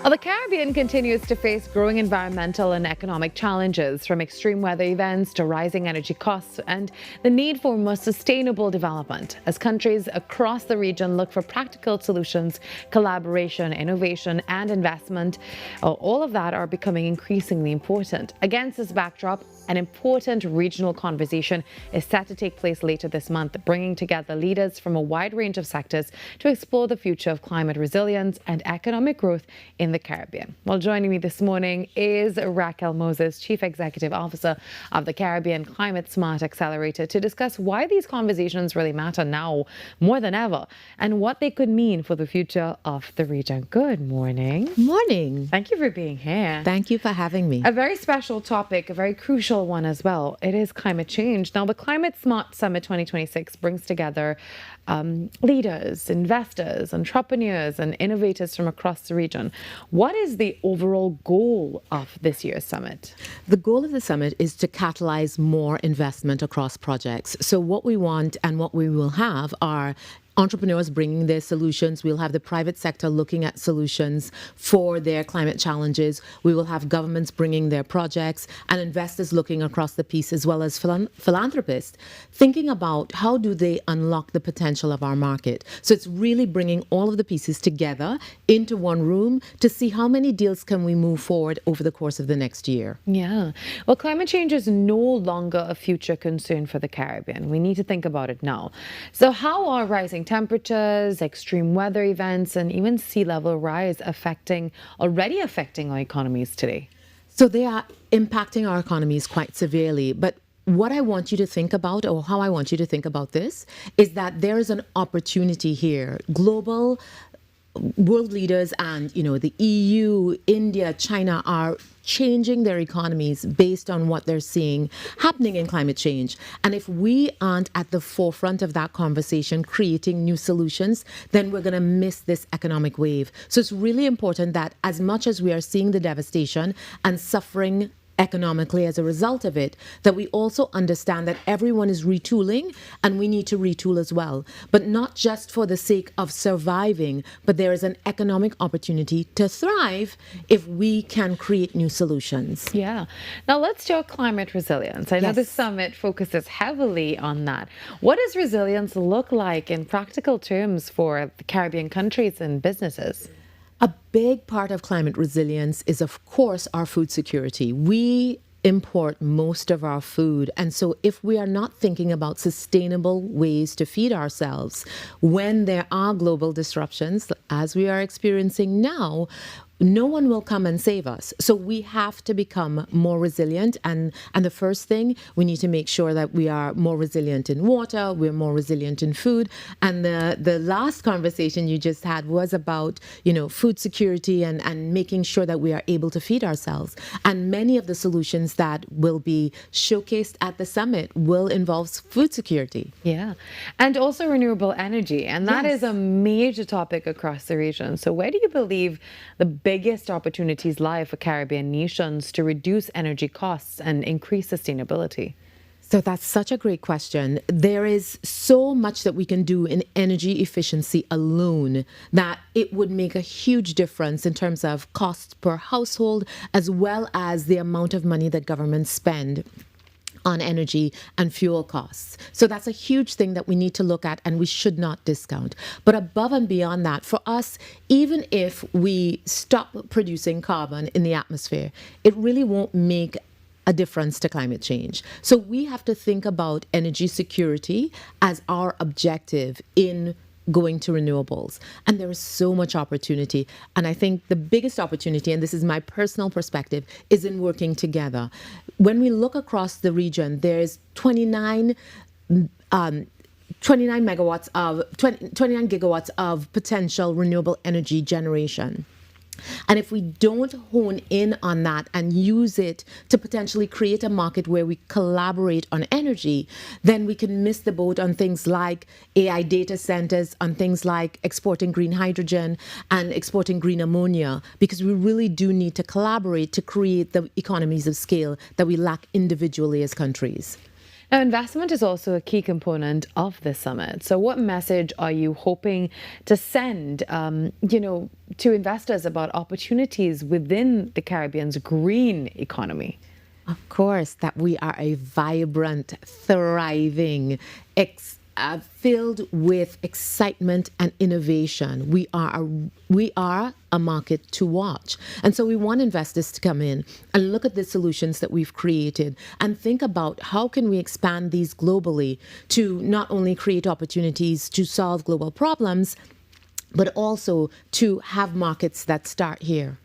Well, the Caribbean continues to face growing environmental and economic challenges, from extreme weather events to rising energy costs and the need for more sustainable development. As countries across the region look for practical solutions, collaboration, innovation, and investment, all of that are becoming increasingly important. Against this backdrop, an important regional conversation is set to take place later this month, bringing together leaders from a wide range of sectors to explore the future of climate resilience and economic growth in the Caribbean. Caribbean. Well, joining me this morning is Raquel Moses, Chief Executive Officer of the Caribbean Climate Smart Accelerator, to discuss why these conversations really matter now more than ever and what they could mean for the future of the region. Good morning. Morning. Thank you for being here. Thank you for having me. A very special topic, a very crucial one as well. It is climate change. Now, the Climate Smart Summit 2026 brings together leaders, investors, entrepreneurs, and innovators from across the region. What is the overall goal of this year's summit? The goal of the summit is to catalyze more investment across projects. So what we want and what we will have are entrepreneurs bringing their solutions. We'll have the private sector looking at solutions for their climate challenges. We will have governments bringing their projects and investors looking across the piece, as well as philanthropists thinking about how do they unlock the potential of our market. So it's really bringing all of the pieces together into one room to see how many deals can we move forward over the course of the next year. Yeah. Well, climate change is no longer a future concern for the Caribbean. We need to think about it now. So how are rising temperatures, extreme weather events, and even sea level rise already affecting our economies today? So they are impacting our economies quite severely. But what I want you to think about, or how I want you to think about this, is that there is an opportunity here. Global world leaders and, the EU, India, China are changing their economies based on what they're seeing happening in climate change. And if we aren't at the forefront of that conversation, creating new solutions, then we're going to miss this economic wave. So it's really important that as much as we are seeing the devastation and suffering economically as a result of it, that we also understand that everyone is retooling and we need to retool as well. But not just for the sake of surviving, but there is an economic opportunity to thrive if we can create new solutions. Yeah. Now let's talk climate resilience. I know the summit focuses heavily on that. What does resilience look like in practical terms for the Caribbean countries and businesses? A big part of climate resilience is, of course, our food security. We import most of our food. And so if we are not thinking about sustainable ways to feed ourselves, when there are global disruptions, as we are experiencing now, no one will come and save us. So we have to become more resilient. And the first thing, we need to make sure that we are more resilient in water, we're more resilient in food. And the last conversation you just had was about, food security and making sure that we are able to feed ourselves. And many of the solutions that will be showcased at the summit will involve food security. Yeah. And also renewable energy. And that is a major topic across the region. So where do you believe the biggest opportunities lie for Caribbean nations to reduce energy costs and increase sustainability? So that's such a great question. There is so much that we can do in energy efficiency alone that it would make a huge difference in terms of costs per household, as well as the amount of money that governments spend on energy and fuel costs. So that's a huge thing that we need to look at and we should not discount. But above and beyond that, for us, even if we stop producing carbon in the atmosphere, it really won't make a difference to climate change. So we have to think about energy security as our objective in going to renewables. And there is so much opportunity. And I think the biggest opportunity, and this is my personal perspective, is in working together. When we look across the region, there's 29 gigawatts of potential renewable energy generation. And if we don't hone in on that and use it to potentially create a market where we collaborate on energy, then we can miss the boat on things like AI data centers, on things like exporting green hydrogen and exporting green ammonia, because we really do need to collaborate to create the economies of scale that we lack individually as countries. Now, investment is also a key component of this summit. So what message are you hoping to send, to investors about opportunities within the Caribbean's green economy? Of course, that we are a vibrant, thriving, filled with excitement and innovation. We are a market to watch. And so we want investors to come in and look at the solutions that we've created and think about how can we expand these globally to not only create opportunities to solve global problems, but also to have markets that start here.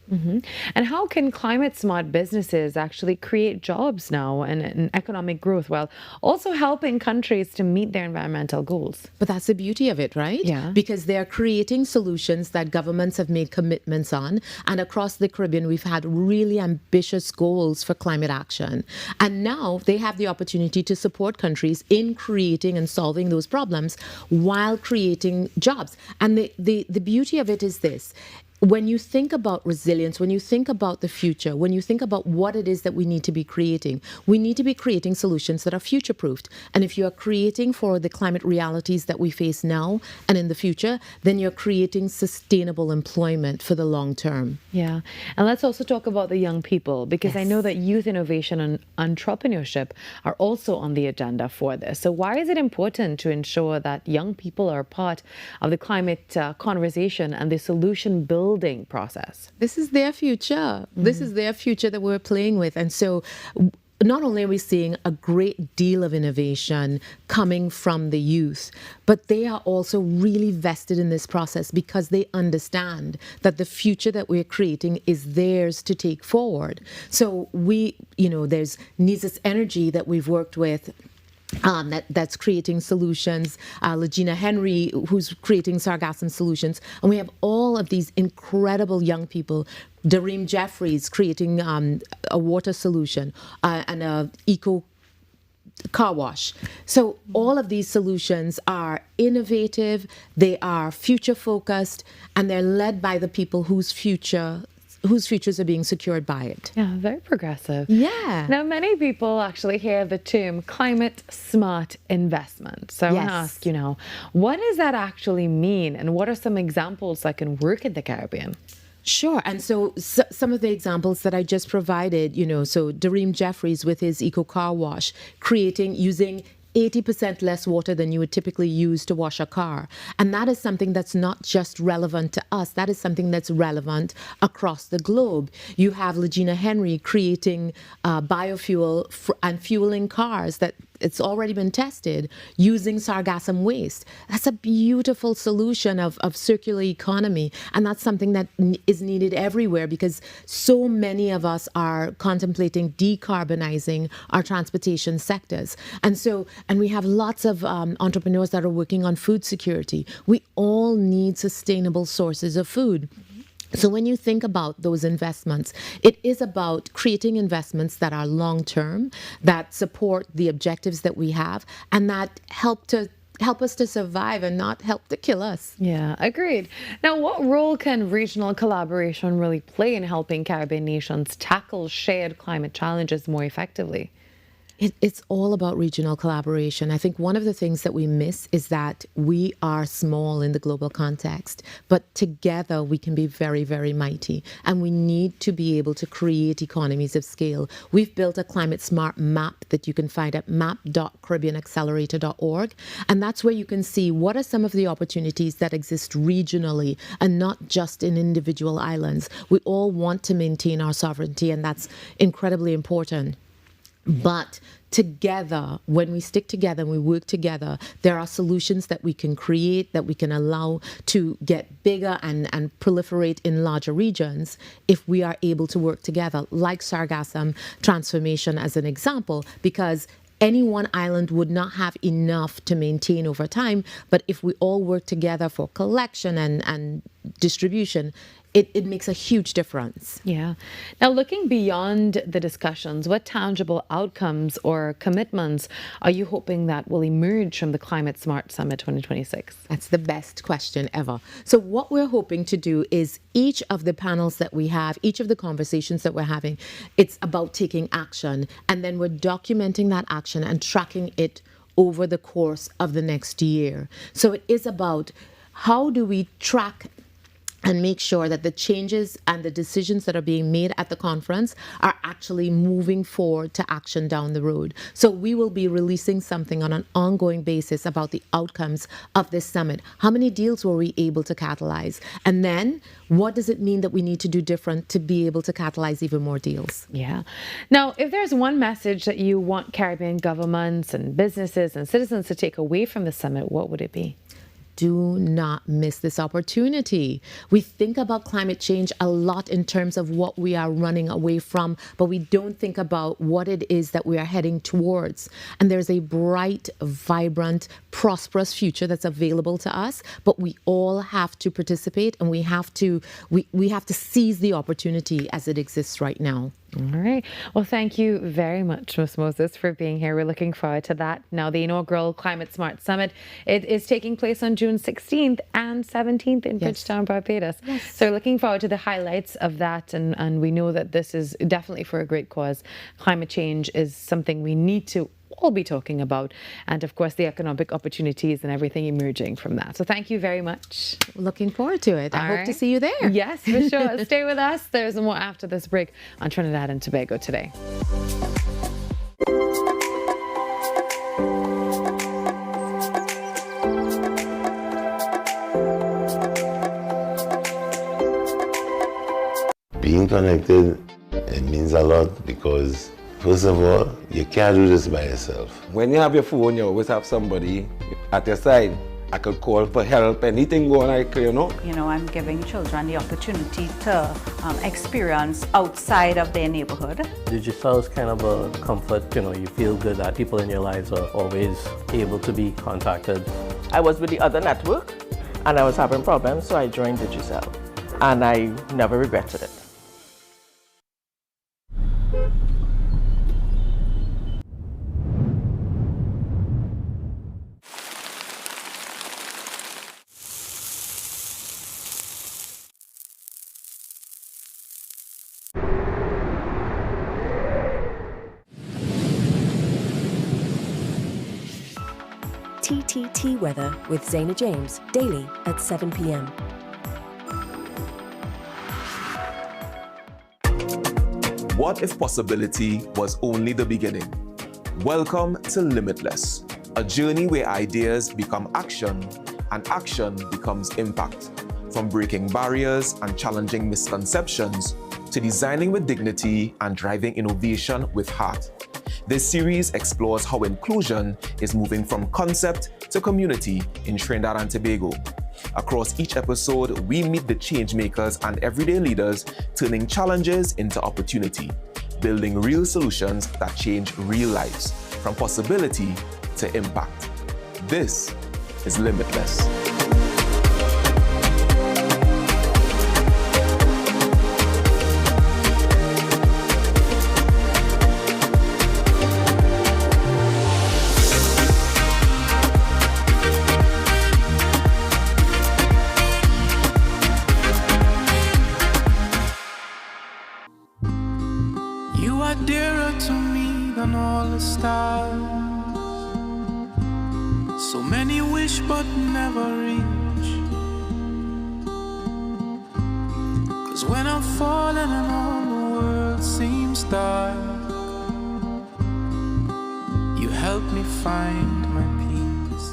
And how can climate smart businesses actually create jobs now and economic growth while also helping countries to meet their environmental goals? But that's the beauty of it, right? Yeah. Because they're creating solutions that governments have made commitments on. And across the Caribbean, we've had really ambitious goals for climate action. And now they have the opportunity to support countries in creating and solving those problems while creating jobs. And the beauty of it is this. When you think about resilience, when you think about the future, when you think about what it is that we need to be creating, we need to be creating solutions that are future-proofed. And if you are creating for the climate realities that we face now and in the future, then you're creating sustainable employment for the long term. Yeah. And let's also talk about the young people, because I know that youth innovation and entrepreneurship are also on the agenda for this. So why is it important to ensure that young people are part of the climate conversation and the solution building process? This is their future. This is their future that we're playing with. And so not only are we seeing a great deal of innovation coming from the youth, but they are also really vested in this process because they understand that the future that we're creating is theirs to take forward. So there's Nisus Energy that we've worked with, that's creating solutions, Legina Henry, who's creating sargassum solutions. And we have all of these incredible young people. Dareem Jeffries creating a water solution and a eco car wash. So all of these solutions are innovative, they are future focused, and they're led by the people whose futures are being secured by it. Yeah, very progressive. Yeah. Now, many people actually hear the term climate smart investment. So I want to ask you now, what does that actually mean? And what are some examples that can work in the Caribbean? Sure. And so some of the examples that I just provided, so Dareem Jeffries with his eco car wash, using 80% less water than you would typically use to wash a car. And that is something that's not just relevant to us. That is something that's relevant across the globe. You have Legina Henry creating biofuel and fueling cars that it's already been tested using sargassum waste. That's a beautiful solution of circular economy. And that's something that is needed everywhere because so many of us are contemplating decarbonizing our transportation sectors. And we have lots of entrepreneurs that are working on food security. We all need sustainable sources of food. So when you think about those investments, it is about creating investments that are long-term, that support the objectives that we have, and that help us to survive and not help to kill us. Yeah, agreed. Now, what role can regional collaboration really play in helping Caribbean nations tackle shared climate challenges more effectively? It's all about regional collaboration. I think one of the things that we miss is that we are small in the global context, but together we can be very, very mighty. And we need to be able to create economies of scale. We've built a climate smart map that you can find at map.caribbeanaccelerator.org. And that's where you can see what are some of the opportunities that exist regionally and not just in individual islands. We all want to maintain our sovereignty, and that's incredibly important. But together, when we stick together and we work together, there are solutions that we can create, that we can allow to get bigger and proliferate in larger regions if we are able to work together, like sargassum transformation as an example, because any one island would not have enough to maintain over time. But if we all work together for collection and distribution, it makes a huge difference. Yeah. Now, looking beyond the discussions, what tangible outcomes or commitments are you hoping that will emerge from the Climate Smart Summit 2026? That's the best question ever. So what we're hoping to do is each of the panels that we have, each of the conversations that we're having, it's about taking action. And then we're documenting that action and tracking it over the course of the next year. So it is about how do we track and make sure that the changes and the decisions that are being made at the conference are actually moving forward to action down the road. So we will be releasing something on an ongoing basis about the outcomes of this summit. How many deals were we able to catalyze? And then what does it mean that we need to do different to be able to catalyze even more deals? Yeah. Now, if there's one message that you want Caribbean governments and businesses and citizens to take away from the summit, what would it be? do not miss this opportunity. We think about climate change a lot in terms of what we are running away from, but we don't think about what it is that we are heading towards. And there's a bright, vibrant, prosperous future that's available to us, but we all have to participate, and we have to seize the opportunity as it exists right now. All right. Well, thank you very much, Ms. Moses, for being here. We're looking forward to that. Now, the inaugural Climate Smart Summit, it is taking place on June 16th and 17th in Bridgetown, Barbados. So looking forward to the highlights of that. And we know that this is definitely for a great cause. Climate change is something we need to all be talking about, and of course the economic opportunities and everything emerging from that. So thank you very much. Looking forward to it. I hope to see you there. Yes, for sure. Stay with us. There's more after this break on Trinidad and Tobago Today. Being connected, it means a lot because first of all, you can't do this by yourself. When you have your phone, you always have somebody at your side. I could call for help, anything going on, you know. You know, I'm giving children the opportunity to experience outside of their neighborhood. Digital is kind of a comfort, you know, you feel good that people in your lives are always able to be contacted. I was with the other network and I was having problems, so I joined Digicel. And I never regretted it. TTT Weather with Zaina James, daily at 7 p.m. What if possibility was only the beginning? Welcome to Limitless, a journey where ideas become action and action becomes impact. From breaking barriers and challenging misconceptions to designing with dignity and driving innovation with heart. This series explores how inclusion is moving from concept to community in Trinidad and Tobago. Across each episode, we meet the change makers and everyday leaders turning challenges into opportunity, building real solutions that change real lives, from possibility to impact. This is Limitless. So many wish but never reach. 'Cause when I'm falling and all the world seems dark, you help me find my peace.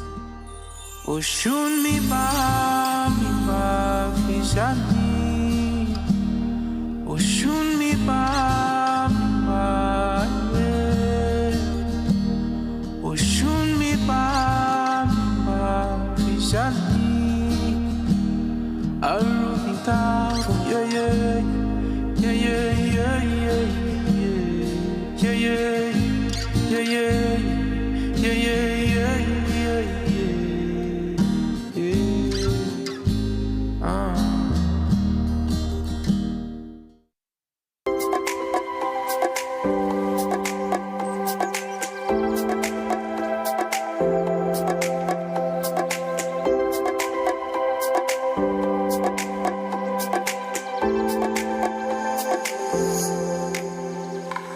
Oh, shun mi ba fishani. Oh, shun mi ba oh, shun mi ba fishani. Arubita, yeah, yeah, yeah, yeah, yeah, yeah, yeah, yeah, yeah, yeah, yeah, yeah,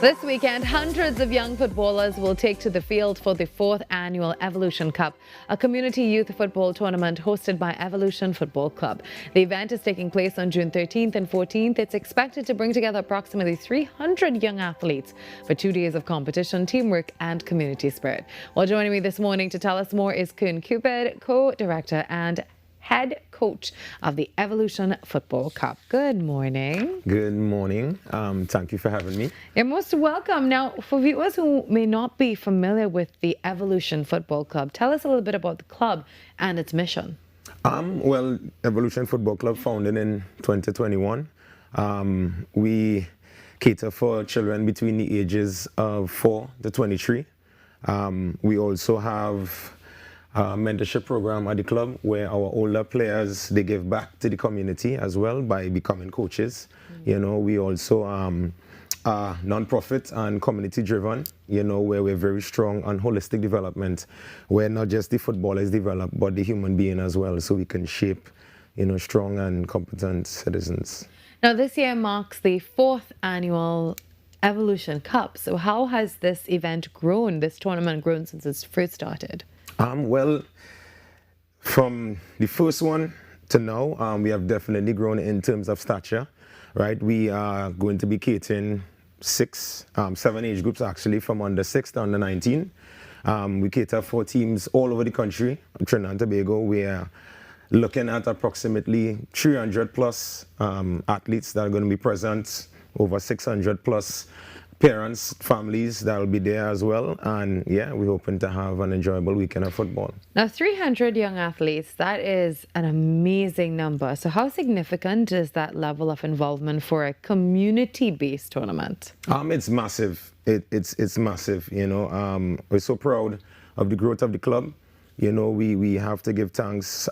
This weekend, hundreds of young footballers will take to the field for the 4th annual Evolution Cup, a community youth football tournament hosted by Evolution Football Club. The event is taking place on June 13th and 14th. It's expected to bring together approximately 300 young athletes for 2 days of competition, teamwork, and community spirit. Well, joining me this morning to tell us more is Kun Cupid, co-director and head coach of the Evolution Football Cup. Good morning. Good morning. Thank you for having me. You're most welcome. Now, for viewers who may not be familiar with the Evolution Football Club, tell us a little bit about the club and its mission. Well, Evolution Football Club founded in 2021. We cater for children between the ages of 4 to 23. We also have a mentorship program at the club where our older players, they give back to the community as well by becoming coaches. You know, we also are non-profit and community driven, you know, where we're very strong on holistic development, where not just the football is developed, but the human being as well, so we can shape, you know, strong and competent citizens. Now, this year marks the 4th annual Evolution Cup. So how has this event grown, this tournament grown since it's first started? Well, from the first one to now, we have definitely grown in terms of stature, right? We are going to be catering 7 age groups actually, from under 6 to under 19. We cater for teams all over the country. Trinidad and Tobago, we are looking at approximately 300 plus athletes that are going to be present, over 600 plus parents, families that will be there as well. And yeah, we're hoping to have an enjoyable weekend of football. Now, 300 young athletes, that is an amazing number. So how significant is that level of involvement for a community-based tournament? It's massive. It's massive, you know. We're so proud of the growth of the club. You know, we have to give thanks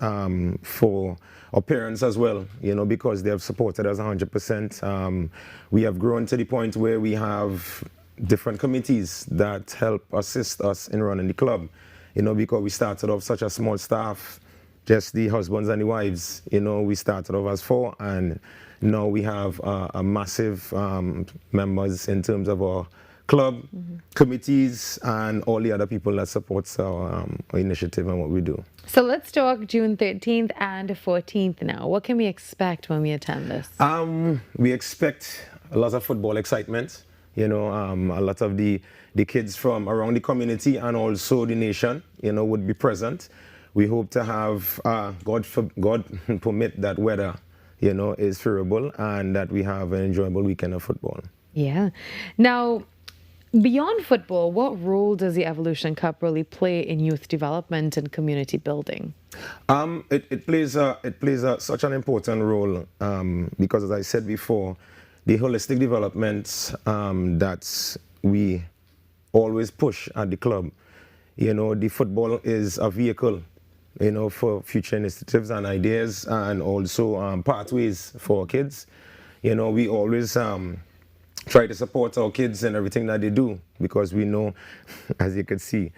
for our parents as well, you know, because they have supported us 100%. We have grown to the point where we have different committees that help assist us in running the club, you know, because we started off such a small staff, just the husbands and the wives, you know. We started off as 4, and now we have a massive members in terms of our club, committees, and all the other people that supports our initiative and what we do. So let's talk June 13th and 14th now. What can we expect when we attend this? We expect a lot of football excitement. You know, a lot of the kids from around the community and also the nation, you know, would be present. We hope to have, God permit that weather, you know, is favorable, and that we have an enjoyable weekend of football. Yeah. Now, beyond football, what role does the Evolution Cup really play in youth development and community building? It plays such an important role because, as I said before, the holistic development that we always push at the club. You know, the football is a vehicle, you know, for future initiatives and ideas, and also pathways for kids. You know, we always try to support our kids in everything that they do, because we know, as you can see,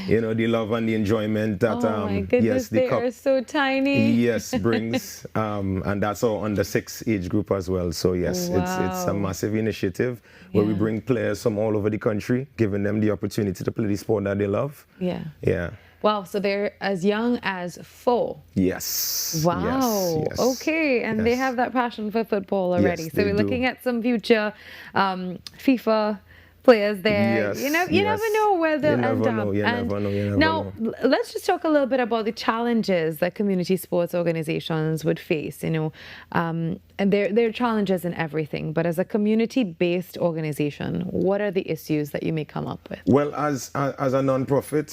you know, the love and the enjoyment that oh my goodness, yes, the they cup, are so tiny. yes, brings, and that's our under 6 age group as well. So yes, Wow. it's a massive initiative where we bring players from all over the country, giving them the opportunity to play the sport that they love. Yeah. Wow, so they're as young as 4. Yes. Wow. Yes. Okay, and they have that passion for football already. Yes, so they we're do. looking at some future FIFA players there. Yes, You never know where they'll end up. You never know. Now, let's just talk a little bit about the challenges that community sports organizations would face, you know, and there are challenges in everything, but as a community-based organization, what are the issues that you may come up with? Well, as a non-profit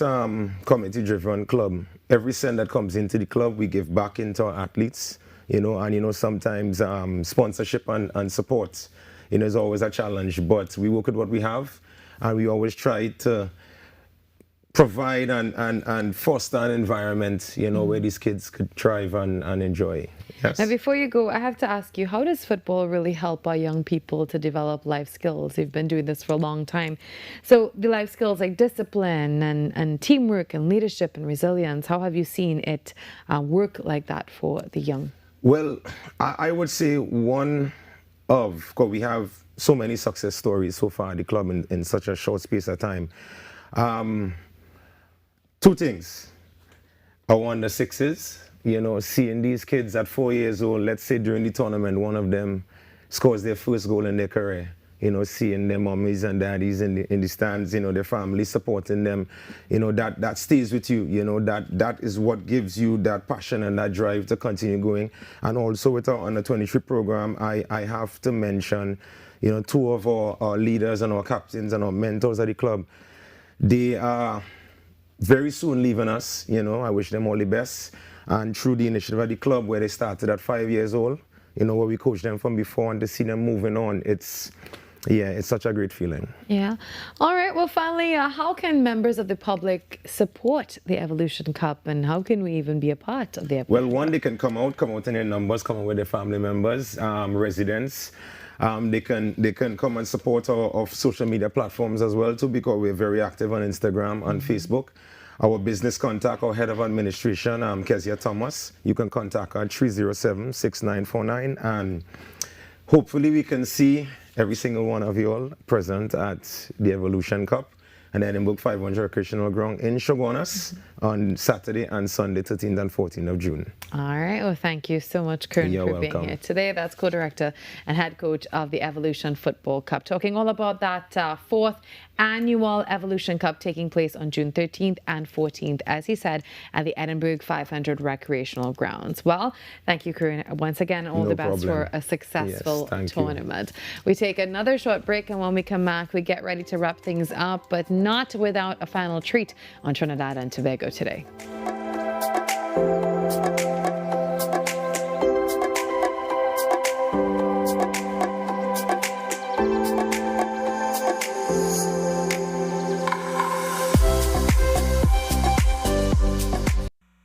community-driven club, every cent that comes into the club, we give back into our athletes, you know, and, you know, sometimes sponsorship and support, you know, is always a challenge, but we work with what we have, and we always try to provide and foster an environment, you know, where these kids could thrive and enjoy. Yes. Now, before you go, I have to ask you, how does football really help our young people to develop life skills? You've been doing this for a long time. So the life skills like discipline and teamwork and leadership and resilience, how have you seen it work like that for the young? Well, I would say because we have so many success stories so far at the club in such a short space of time. 2 things. Our under 6s, you know, seeing these kids at 4 years old, let's say during the tournament, one of them scores their first goal in their career. You know, seeing their mummies and daddies in the stands, you know, their family supporting them, you know, that stays with you, you know, that is what gives you that passion and that drive to continue going. And also with our under 23 program, I have to mention, you know, 2 of our leaders and our captains and our mentors at the club. They are very soon leaving us, you know, I wish them all the best. And through the initiative of the club, where they started at 5 years old, you know, where we coached them from before, and to see them moving on, it's such a great feeling. Yeah. All right. Well, finally, how can members of the public support the Evolution Cup, and how can we even be a part of the Evolution Well, one, they can come out in their numbers, come out with their family members, residents. They can come and support our social media platforms as well too, because we're very active on Instagram and Facebook. Our business contact, our head of administration, Kezia Thomas. You can contact her at 307-6949, and hopefully we can see every single one of you all present at the Evolution Cup and Edinburgh 500 Recreational Ground in Shogunas on Saturday and Sunday, 13th and 14th of June. All right. Well, thank you so much, Kern, You're for welcome. being here today. That's co-director and head coach of the Evolution Football Cup, talking all about that fourth annual Evolution Cup taking place on June 13th and 14th, as he said, at the Edinburgh 500 Recreational Grounds. Well, thank you, Kern. Once again, all the best for a successful tournament. We take another short break, and when we come back, we get ready to wrap things up, but not without a final treat on Trinidad and Tobago Today.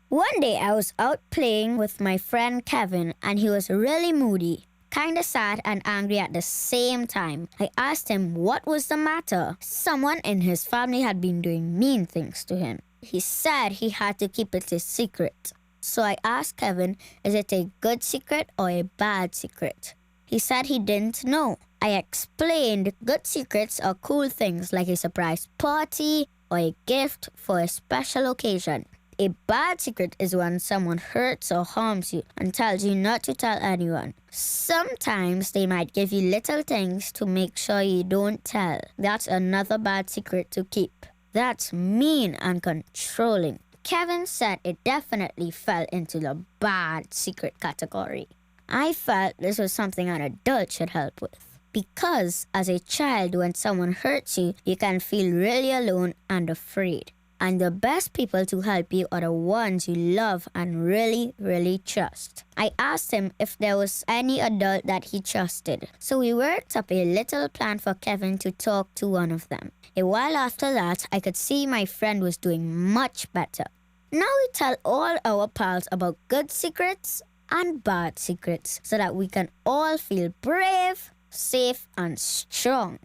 One day I was out playing with my friend Kevin, and he was really moody, kinda sad and angry at the same time. I asked him what was the matter. Someone in his family had been doing mean things to him. He said he had to keep it a secret. So I asked Kevin, is it a good secret or a bad secret? He said he didn't know. I explained good secrets are cool things like a surprise party or a gift for a special occasion. A bad secret is when someone hurts or harms you and tells you not to tell anyone. Sometimes they might give you little things to make sure you don't tell. That's another bad secret to keep. That's mean and controlling. Kevin said it definitely fell into the bad secret category. I felt this was something an adult should help with. Because as a child, when someone hurts you, you can feel really alone and afraid. And the best people to help you are the ones you love and really, really trust. I asked him if there was any adult that he trusted. So we worked up a little plan for Kevin to talk to one of them. A while after that, I could see my friend was doing much better. Now we tell all our pals about good secrets and bad secrets so that we can all feel brave, safe, and strong.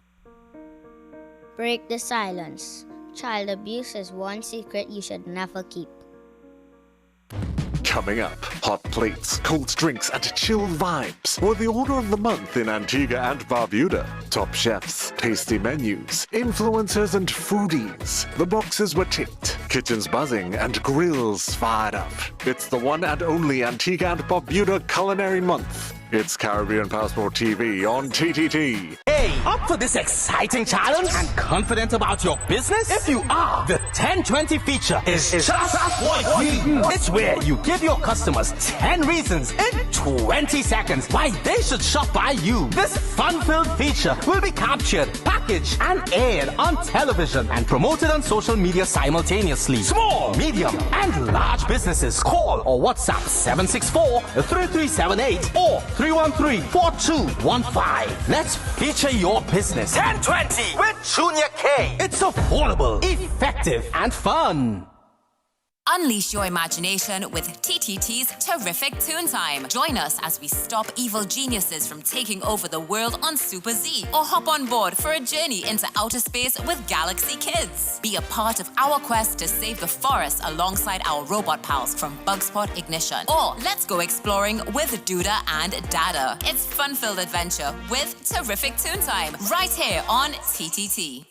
Break the silence. Child abuse is one secret you should never keep. Coming up, hot plates, cold drinks, and chill vibes were the order of the month in Antigua and Barbuda. Top chefs, tasty menus, influencers, and foodies. The boxes were ticked, kitchens buzzing, and grills fired up. It's the one and only Antigua and Barbuda Culinary Month. It's Caribbean Passport TV on TTT. Hey, up for this exciting challenge and confident about your business? If you are, the 10-20 feature is just what you do. It's where you give your customers 10 reasons in 20 seconds why they should shop by you. This fun-filled feature will be captured, packaged, and aired on television and promoted on social media simultaneously. Small, medium, and large businesses call or WhatsApp 764-3378 or 313-4215. Let's feature your business. 1020 with Junior K. It's affordable, effective, and fun. Unleash your imagination with TTT's Terrific Toon Time. Join us as we stop evil geniuses from taking over the world on Super Z, or hop on board for a journey into outer space with Galaxy Kids. Be a part of our quest to save the forest alongside our robot pals from Bugspot Ignition. Or let's go exploring with Duda and Dada. It's fun-filled adventure with Terrific Toon Time right here on TTT.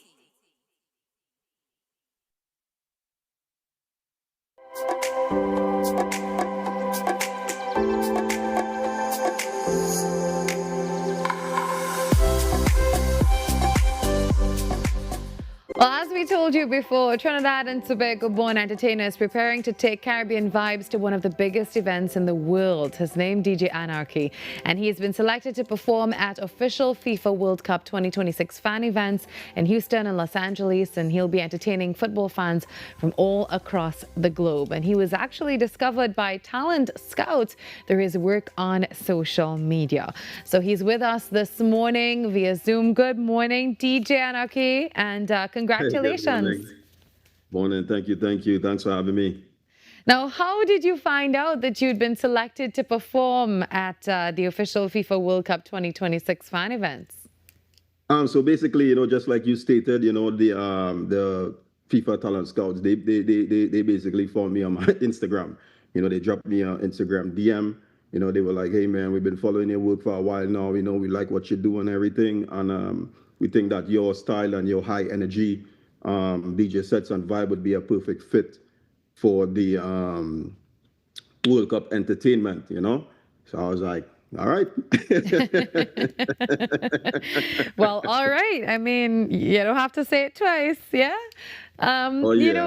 Well, as we told you you before, Trinidad and Tobago born entertainer is preparing to take Caribbean vibes to one of the biggest events in the world. His name, DJ Anarchy, and he has been selected to perform at official FIFA World Cup 2026 fan events in Houston and Los Angeles, and he'll be entertaining football fans from all across the globe. And he was actually discovered by talent scouts through his work on social media. So he's with us this morning via Zoom. Good morning, DJ Anarchy, and congratulations. Hey, morning. Thank you. Thanks for having me. Now, how did you find out that you'd been selected to perform at the official FIFA World Cup 2026 fan events? So basically, just like you stated, the FIFA talent scouts, they basically found me on my Instagram. They dropped me an Instagram DM. They were like, hey man, we've been following your work for a while now. We like what you do and everything. And we think that your style and your high energy DJ sets and vibe would be a perfect fit for the World Cup entertainment, So I was like, all right. Well, all right. I mean, you don't have to say it twice, yeah? Yeah.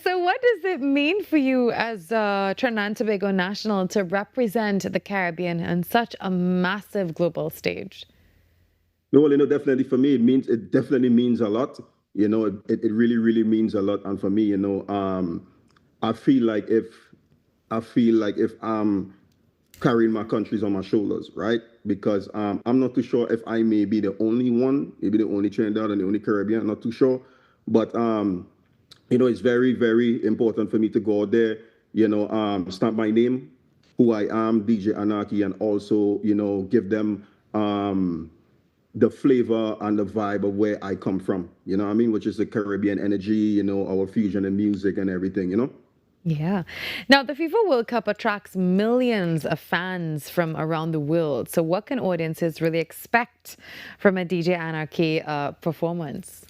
So what does it mean for you as a Trinidad and Tobago national to represent the Caribbean on such a massive global stage? No, well, definitely for me, it definitely means a lot. It really, really means a lot. And for me, I feel like if I'm carrying my countries on my shoulders, right? Because I'm not too sure if I may be the only one, maybe the only Trinidad and the only Caribbean, I'm not too sure. But, it's very, very important for me to go out there, stamp my name, who I am, DJ Anarchy, and also, give them the flavor and the vibe of where I come from, which is the Caribbean energy, our fusion and music and everything, Yeah. Now, the FIFA World Cup attracts millions of fans from around the world. So what can audiences really expect from a DJ Anarchy performance?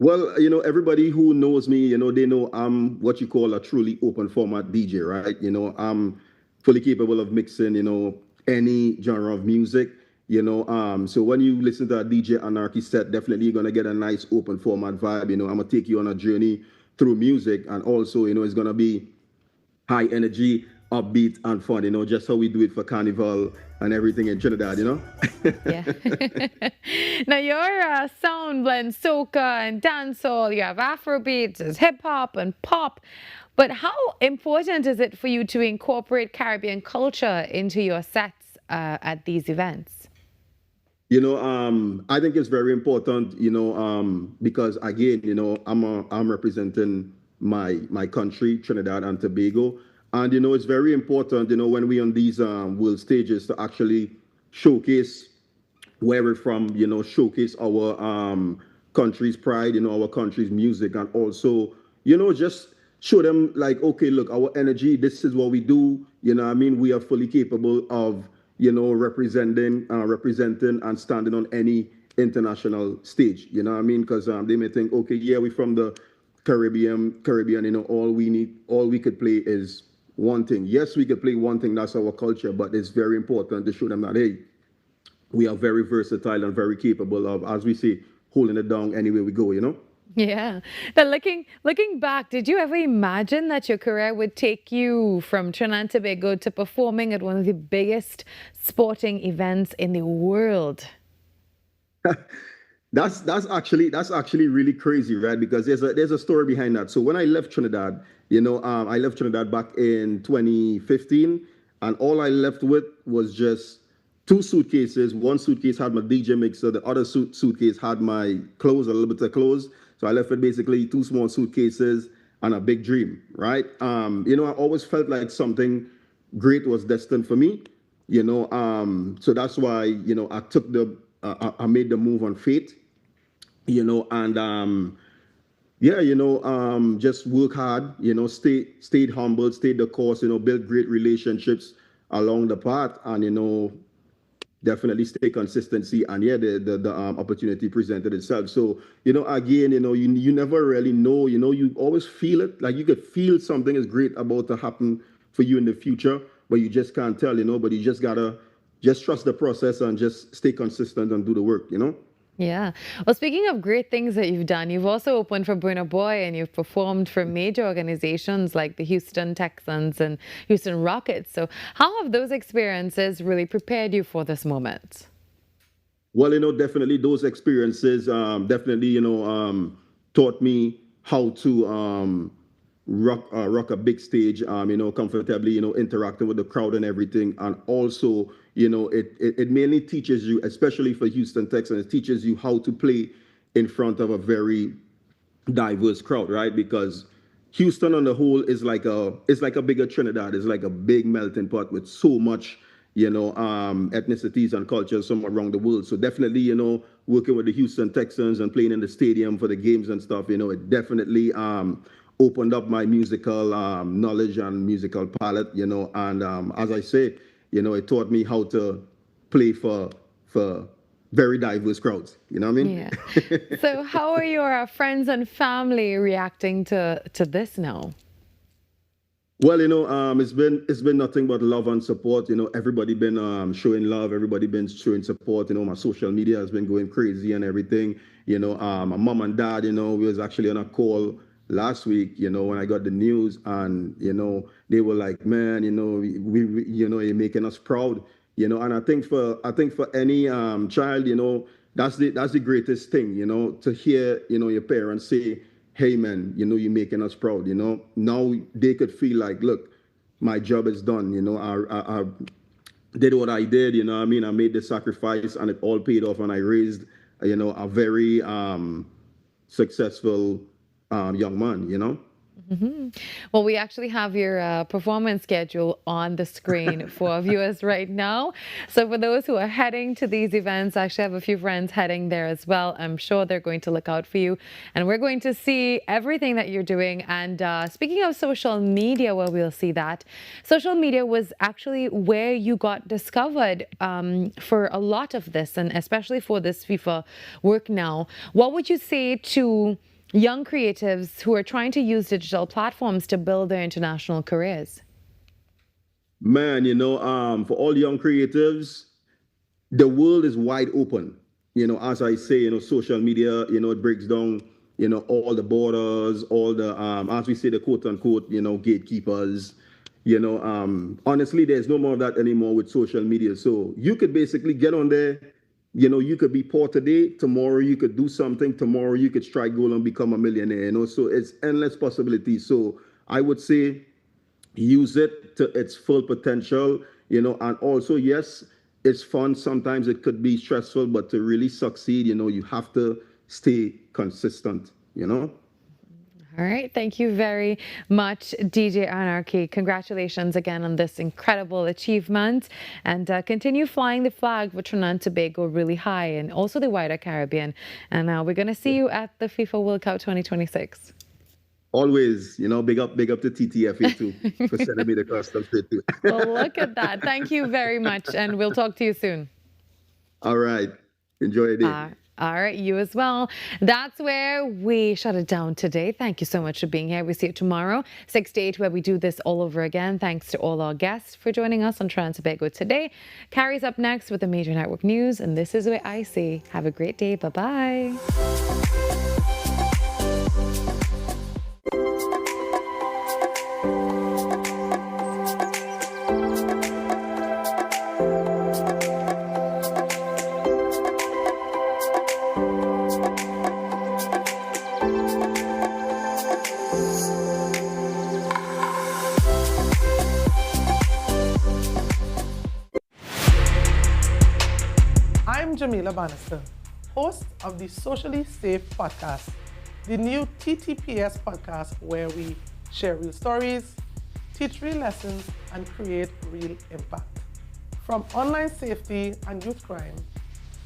Well, everybody who knows me, they know I'm what you call a truly open format DJ, right? I'm fully capable of mixing, any genre of music, So when you listen to a DJ Anarchy set, definitely you're going to get a nice open format vibe. I'm going to take you on a journey through music, and also, it's going to be high energy, upbeat, and fun, just how we do it for Carnival and everything in Trinidad, Yeah. Now, your sound blends soca and dancehall. You have Afrobeats, there's hip hop and pop. But how important is it for you to incorporate Caribbean culture into your sets at these events? I think it's very important, because again, I'm representing my country, Trinidad and Tobago. And, it's very important, when we on these world stages to actually showcase where we're from, showcase our country's pride, our country's music, and also, just show them like, okay, look, our energy, this is what we do. We are fully capable of, representing and standing on any international stage. Because they may think, okay, yeah, we're from the Caribbean, all we could play is one thing. Yes, we could play one thing, that's our culture, but it's very important to show them that, hey, we are very versatile and very capable of, as we say, holding it down anywhere we go, Yeah. But looking back, did you ever imagine that your career would take you from Trinidad and Tobago to performing at one of the biggest sporting events in the world? That's actually really crazy, right? Because there's a story behind that. So when I left Trinidad, I left Trinidad back in 2015, and all I left with was just 2 suitcases. One suitcase had my DJ mixer, the other suitcase had my clothes, a little bit of clothes. So I left with basically 2 small suitcases and a big dream, right? I always felt like something great was destined for me, so that's why, I took I made the move on faith, and just work hard, stayed humble, stayed the course, build great relationships along the path, and definitely stay consistency, and the opportunity presented itself. So again, you never really know, you always feel it, like you could feel something is great about to happen for you in the future, but you just can't tell, but you just gotta just trust the process and just stay consistent and do the work. Yeah. Well, speaking of great things that you've done, you've also opened for Burna Boy and you've performed for major organizations like the Houston Texans and Houston Rockets. So how have those experiences really prepared you for this moment? Well, definitely those experiences definitely, taught me how to rock a big stage, comfortably, interacting with the crowd and everything. And also, it mainly teaches you, especially for Houston Texans, it teaches you how to play in front of a very diverse crowd, right? Because Houston on the whole is it's like a bigger Trinidad. It's like a big melting pot with so much, ethnicities and cultures from around the world. So definitely, working with the Houston Texans and playing in the stadium for the games and stuff, it definitely opened up my musical knowledge and musical palette, and as I say, it taught me how to play for very diverse crowds. You know what I mean? Yeah. So how are your friends and family reacting to this now? Well, it's been nothing but love and support. Everybody been showing love. Everybody been showing support. My social media has been going crazy and everything. My mom and dad, we was actually on a call last week. When I got the news, and they were like, "Man, we you're making us proud." And I think for any child, that's the greatest thing. To hear your parents say, "Hey man, you're making us proud." Now they could feel like, look, my job is done. I did what I did. I mean, I made the sacrifice, and it all paid off, and I raised, a very successful young man. Mm-hmm. Well, we actually have your performance schedule on the screen for viewers right now. So for those who are heading to these events, I actually have a few friends heading there as well. I'm sure they're going to look out for you. And we're going to see everything that you're doing. And speaking of social media, where we'll see that, social media was actually where you got discovered for a lot of this, and especially for this FIFA work now. What would you say to young creatives who are trying to use digital platforms to build their international careers? Man, for all young creatives, the world is wide open. As I say, social media, it breaks down, all the borders, all the, as we say, the quote unquote, gatekeepers. Honestly, there's no more of that anymore with social media. So you could basically get on there. You could be poor today, tomorrow you could do something, tomorrow you could strike gold and become a millionaire, so it's endless possibilities. So I would say use it to its full potential, and also, yes, it's fun. Sometimes it could be stressful, but to really succeed, you have to stay consistent. All right. Thank you very much, DJ Anarchy. Congratulations again on this incredible achievement, and continue flying the flag for Trinidad and Tobago really high, and also the wider Caribbean. And we're going to see you at the FIFA World Cup 2026. Always, big up to TTFA too for sending me the custom fit too. Well, look at that. Thank you very much, and we'll talk to you soon. All right. Enjoy your day. All right, you as well. That's where we shut it down today. Thank you so much for being here. We see you tomorrow, 6 to 8, where we do this all over again. Thanks to all our guests for joining us on Trinidad and Tobago Today. Carrie's up next with the major network news, and this is where I see. Have a great day. Bye-bye. I'm Jamila Bannister, host of the Socially Safe podcast, the new TTPS podcast where we share real stories, teach real lessons, and create real impact. From online safety and youth crime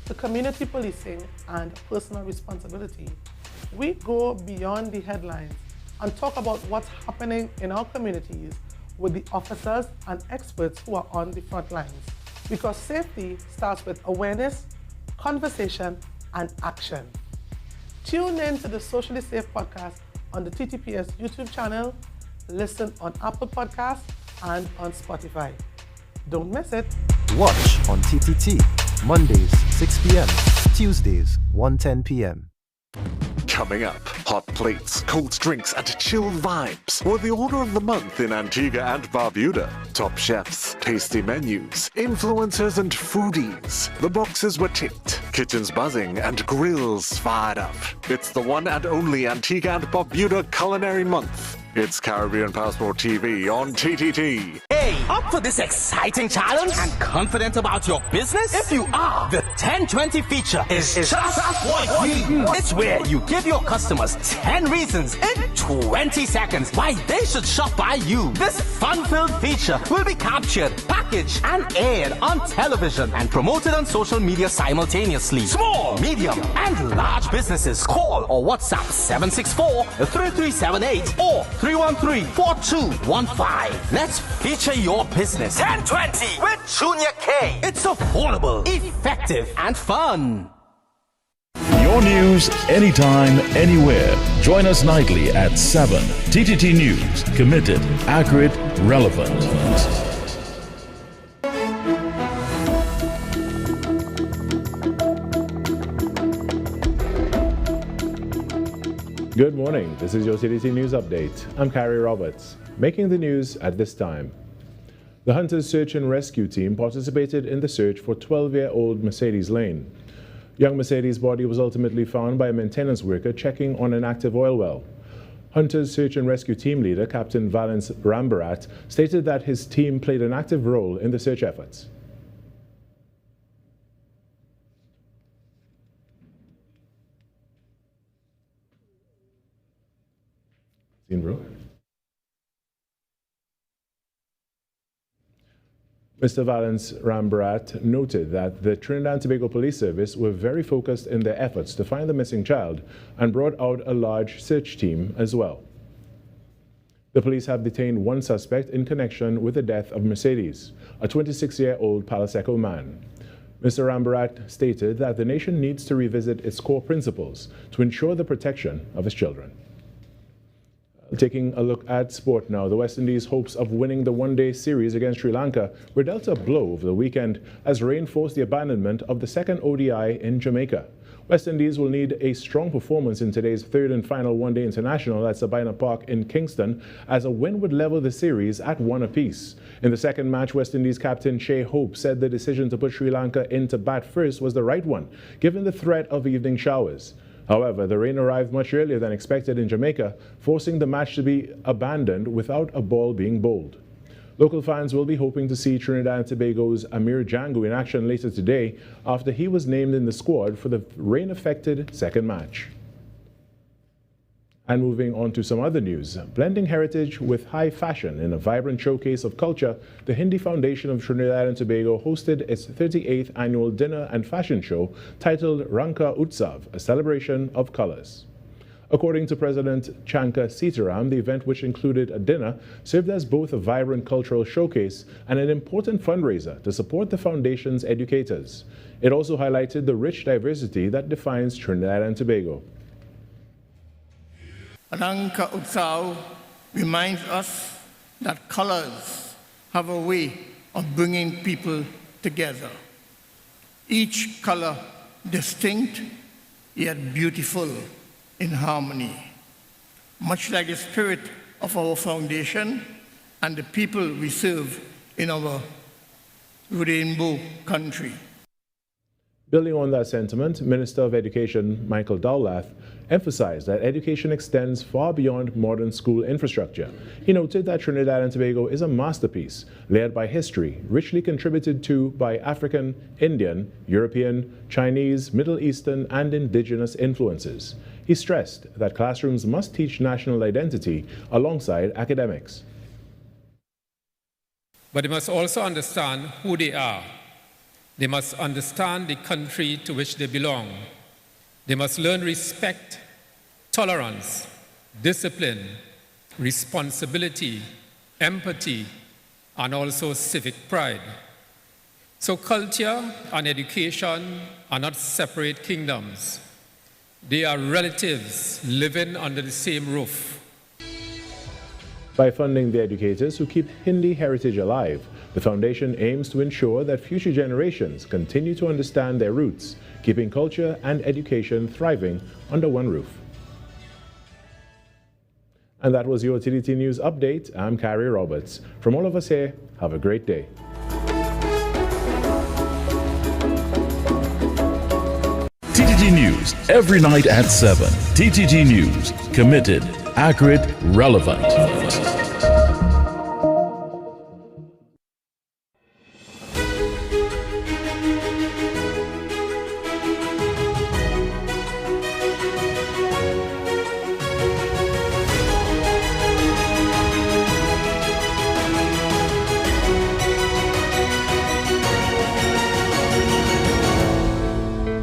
to community policing and personal responsibility, we go beyond the headlines and talk about what's happening in our communities with the officers and experts who are on the front lines. Because safety starts with awareness, conversation, and action. Tune in to the Socially Safe podcast on the TTPS YouTube channel, listen on Apple Podcasts, and on Spotify. Don't miss it. Watch on TTT, Mondays, 6 p.m., Tuesdays, 1:10 p.m. Coming up, hot plates, cold drinks, and chilled vibes were the order of the month in Antigua and Barbuda. Top chefs, tasty menus, influencers, and foodies. The boxes were ticked, kitchens buzzing, and grills fired up. It's the one and only Antigua and Barbuda Culinary Month. It's Caribbean Passport TV on TTT. Hey, up for this exciting challenge and confident about your business? If you are, the 1020 feature is just what we do. It's where you give your customers 10 reasons in 20 seconds why they should shop by you. This fun-filled feature will be captured, packaged, and aired on television and promoted on social media simultaneously. Small, medium, and large businesses call or WhatsApp 764-3378 or 313-4215. Let's feature your business. 1020 with Junior K. It's affordable, effective, and fun. Your news anytime, anywhere. Join us nightly at 7. TTT News. Committed, accurate, relevant. Good morning. This is your TTT News Update. I'm Carrie Roberts. Making the news at this time. The Hunters Search and Rescue Team participated in the search for 12-year-old Mercedes Lane. Young Mercedes' body was ultimately found by a maintenance worker checking on an active oil well. Hunters Search and Rescue Team leader, Captain Valence Rambarat, stated that his team played an active role in the search efforts. Mr. Valence Rambarat noted that the Trinidad and Tobago Police Service were very focused in their efforts to find the missing child and brought out a large search team as well. The police have detained one suspect in connection with the death of Mercedes, a 26-year-old Palo Seco man. Mr. Rambarat stated that the nation needs to revisit its core principles to ensure the protection of its children. Taking a look at sport now, the West Indies' hopes of winning the one-day series against Sri Lanka were dealt a blow over the weekend as rain forced the abandonment of the second ODI in Jamaica. West Indies will need a strong performance in today's third and final one-day international at Sabina Park in Kingston, as a win would level the series at 1 apiece. In the second match, West Indies captain Shea Hope said the decision to put Sri Lanka into bat first was the right one, given the threat of evening showers. However, the rain arrived much earlier than expected in Jamaica, forcing the match to be abandoned without a ball being bowled. Local fans will be hoping to see Trinidad and Tobago's Amir Django in action later today after he was named in the squad for the rain-affected second match. And moving on to some other news, blending heritage with high fashion in a vibrant showcase of culture, the Hindi Foundation of Trinidad and Tobago hosted its 38th annual dinner and fashion show titled Rangka Utsav, a celebration of colors. According to President Chanka Sitaram, the event, which included a dinner, served as both a vibrant cultural showcase and an important fundraiser to support the foundation's educators. It also highlighted the rich diversity that defines Trinidad and Tobago. Rangka Utsav reminds us that colors have a way of bringing people together. Each color distinct yet beautiful in harmony, much like the spirit of our foundation and the people we serve in our rainbow country. Building on that sentiment, Minister of Education Michael Dowlath emphasized that education extends far beyond modern school infrastructure. He noted that Trinidad and Tobago is a masterpiece, layered by history, richly contributed to by African, Indian, European, Chinese, Middle Eastern, and indigenous influences. He stressed that classrooms must teach national identity alongside academics. But they must also understand who they are. They must understand the country to which they belong. They must learn respect, tolerance, discipline, responsibility, empathy, and also civic pride. So culture and education are not separate kingdoms. They are relatives living under the same roof. By funding the educators who keep Hindi heritage alive, the foundation aims to ensure that future generations continue to understand their roots, keeping culture and education thriving under one roof. And that was your TTT News Update. I'm Carrie Roberts. From all of us here, have a great day. TTT News, every night at 7. TTT News, committed, accurate, relevant.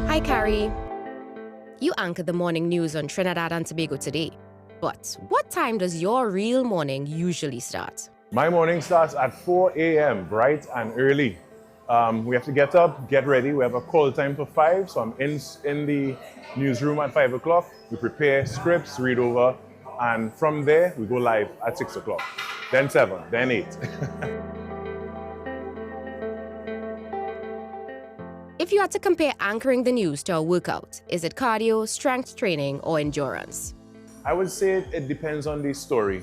Hi, Carrie. You anchor the morning news on Trinidad and Tobago Today. But what time does your real morning usually start? My morning starts at 4 a.m., bright and early. We have to get up, get ready. We have a call time for 5, so I'm in the newsroom at 5 o'clock. We prepare scripts, read over, and from there, we go live at 6 o'clock. Then 7, then 8. If you had to compare anchoring the news to a workout, is it cardio, strength training, or endurance? I would say it depends on the story.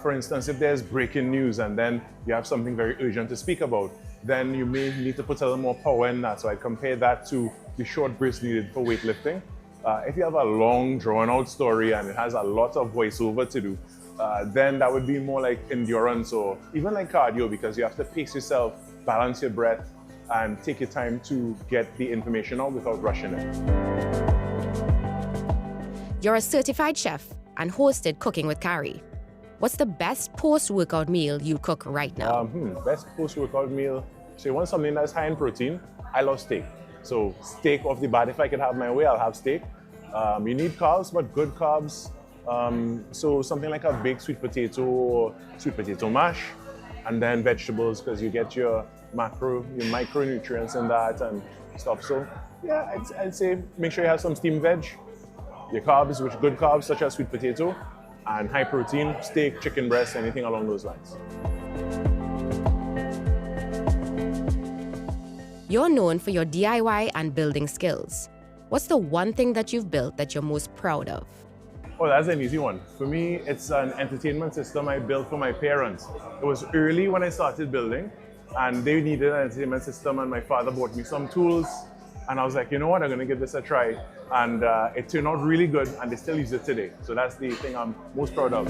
For instance, if there's breaking news and then you have something very urgent to speak about, then you may need to put a little more power in that. So I'd compare that to the short bursts needed for weightlifting. If you have a long, drawn-out story and it has a lot of voiceover to do, then that would be more like endurance or even like cardio, because you have to pace yourself, balance your breath, and take your time to get the information out without rushing it. You're a certified chef and hosted Cooking with Carrie. What's the best post-workout meal you cook right now? Best post-workout meal. So you want something that's high in protein? I love steak. So steak off the bat. If I could have my way, I'll have steak. You need carbs, but good carbs. So something like a baked sweet potato or sweet potato mash, and then vegetables, because you get your micronutrients in that and stuff. So yeah, I'd say make sure you have some steamed veg. Your carbs, which good carbs such as sweet potato, and high protein, steak, chicken breast, anything along those lines. You're known for your DIY and building skills. What's the one thing that you've built that you're most proud of? Oh, that's an easy one. For me, it's an entertainment system I built for my parents. It was early when I started building, and they needed an entertainment system, and my father bought me some tools, and I was like, you know what, I'm gonna give this a try. And it turned out really good, and they still use it today. So that's the thing I'm most proud of.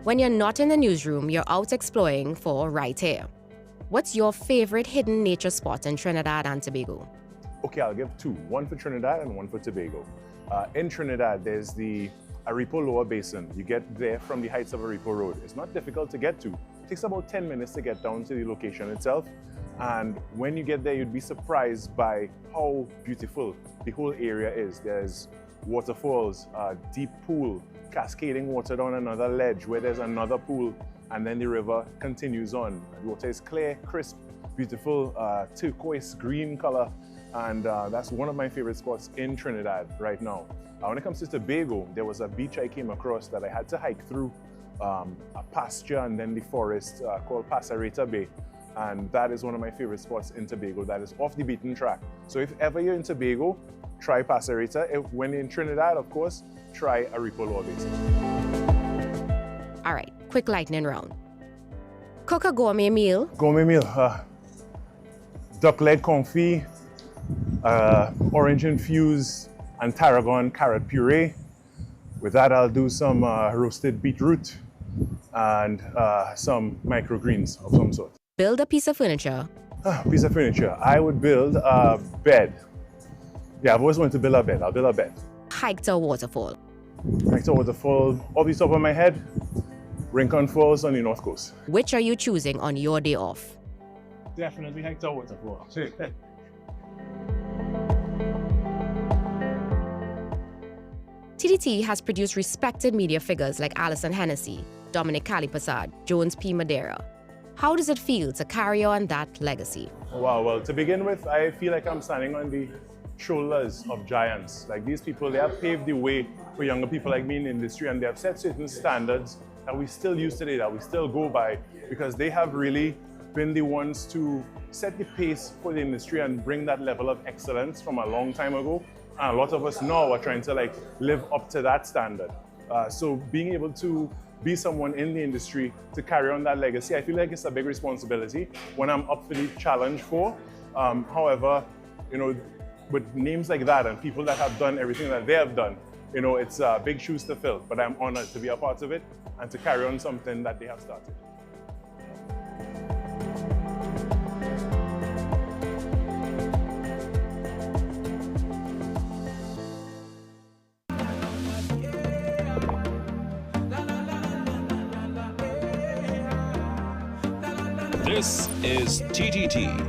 When you're not in the newsroom, you're out exploring for Right Here. What's your favorite hidden nature spot in Trinidad and Tobago? Okay, I'll give two. One for Trinidad and one for Tobago. In Trinidad, there's the Aripo Lower Basin. You get there from the heights of Aripo Road. It's not difficult to get to. It takes about 10 minutes to get down to the location itself. And when you get there, you'd be surprised by how beautiful the whole area is. There's waterfalls, a deep pool, cascading water down another ledge where there's another pool, and then the river continues on. The water is clear, crisp, beautiful, turquoise green color. And that's one of my favorite spots in Trinidad right now. When it comes to Tobago, there was a beach I came across that I had to hike through, a pasture and then the forest called Pasareta Bay. And that is one of my favorite spots in Tobago that is off the beaten track. So if ever you're in Tobago, try Pasareta. When you're in Trinidad, of course, try Aripo Lower Basin. All right, quick lightning round. Cook a gourmet meal. Gourmet meal, duck leg confit, orange infused and tarragon carrot puree. With that, I'll do some roasted beetroot and some microgreens of some sort. Build a piece of furniture. Piece of furniture. I would build a bed. Yeah, I've always wanted to build a bed. I'll build a bed. Hike to a waterfall. Hike to a waterfall. Off the top of my head, Rincon Falls on the north coast. Which are you choosing on your day off? Definitely hike to a waterfall. TTT has produced respected media figures like Alison Hennessy, Dominic Calipasad, Jones P. Madeira. How does it feel to carry on that legacy? Wow, well, to begin with, I feel like I'm standing on the shoulders of giants. Like these people, they have paved the way for younger people like me in the industry, and they have set certain standards that we still use today, that we still go by, because they have really been the ones to set the pace for the industry and bring that level of excellence from a long time ago. And a lot of us now are trying to like live up to that standard. So being able to be someone in the industry to carry on that legacy, I feel like it's a big responsibility when I'm up for the challenge for. However, you know, with names like that and people that have done everything that they have done, you know, it's big shoes to fill, but I'm honored to be a part of it and to carry on something that they have started. This is TTT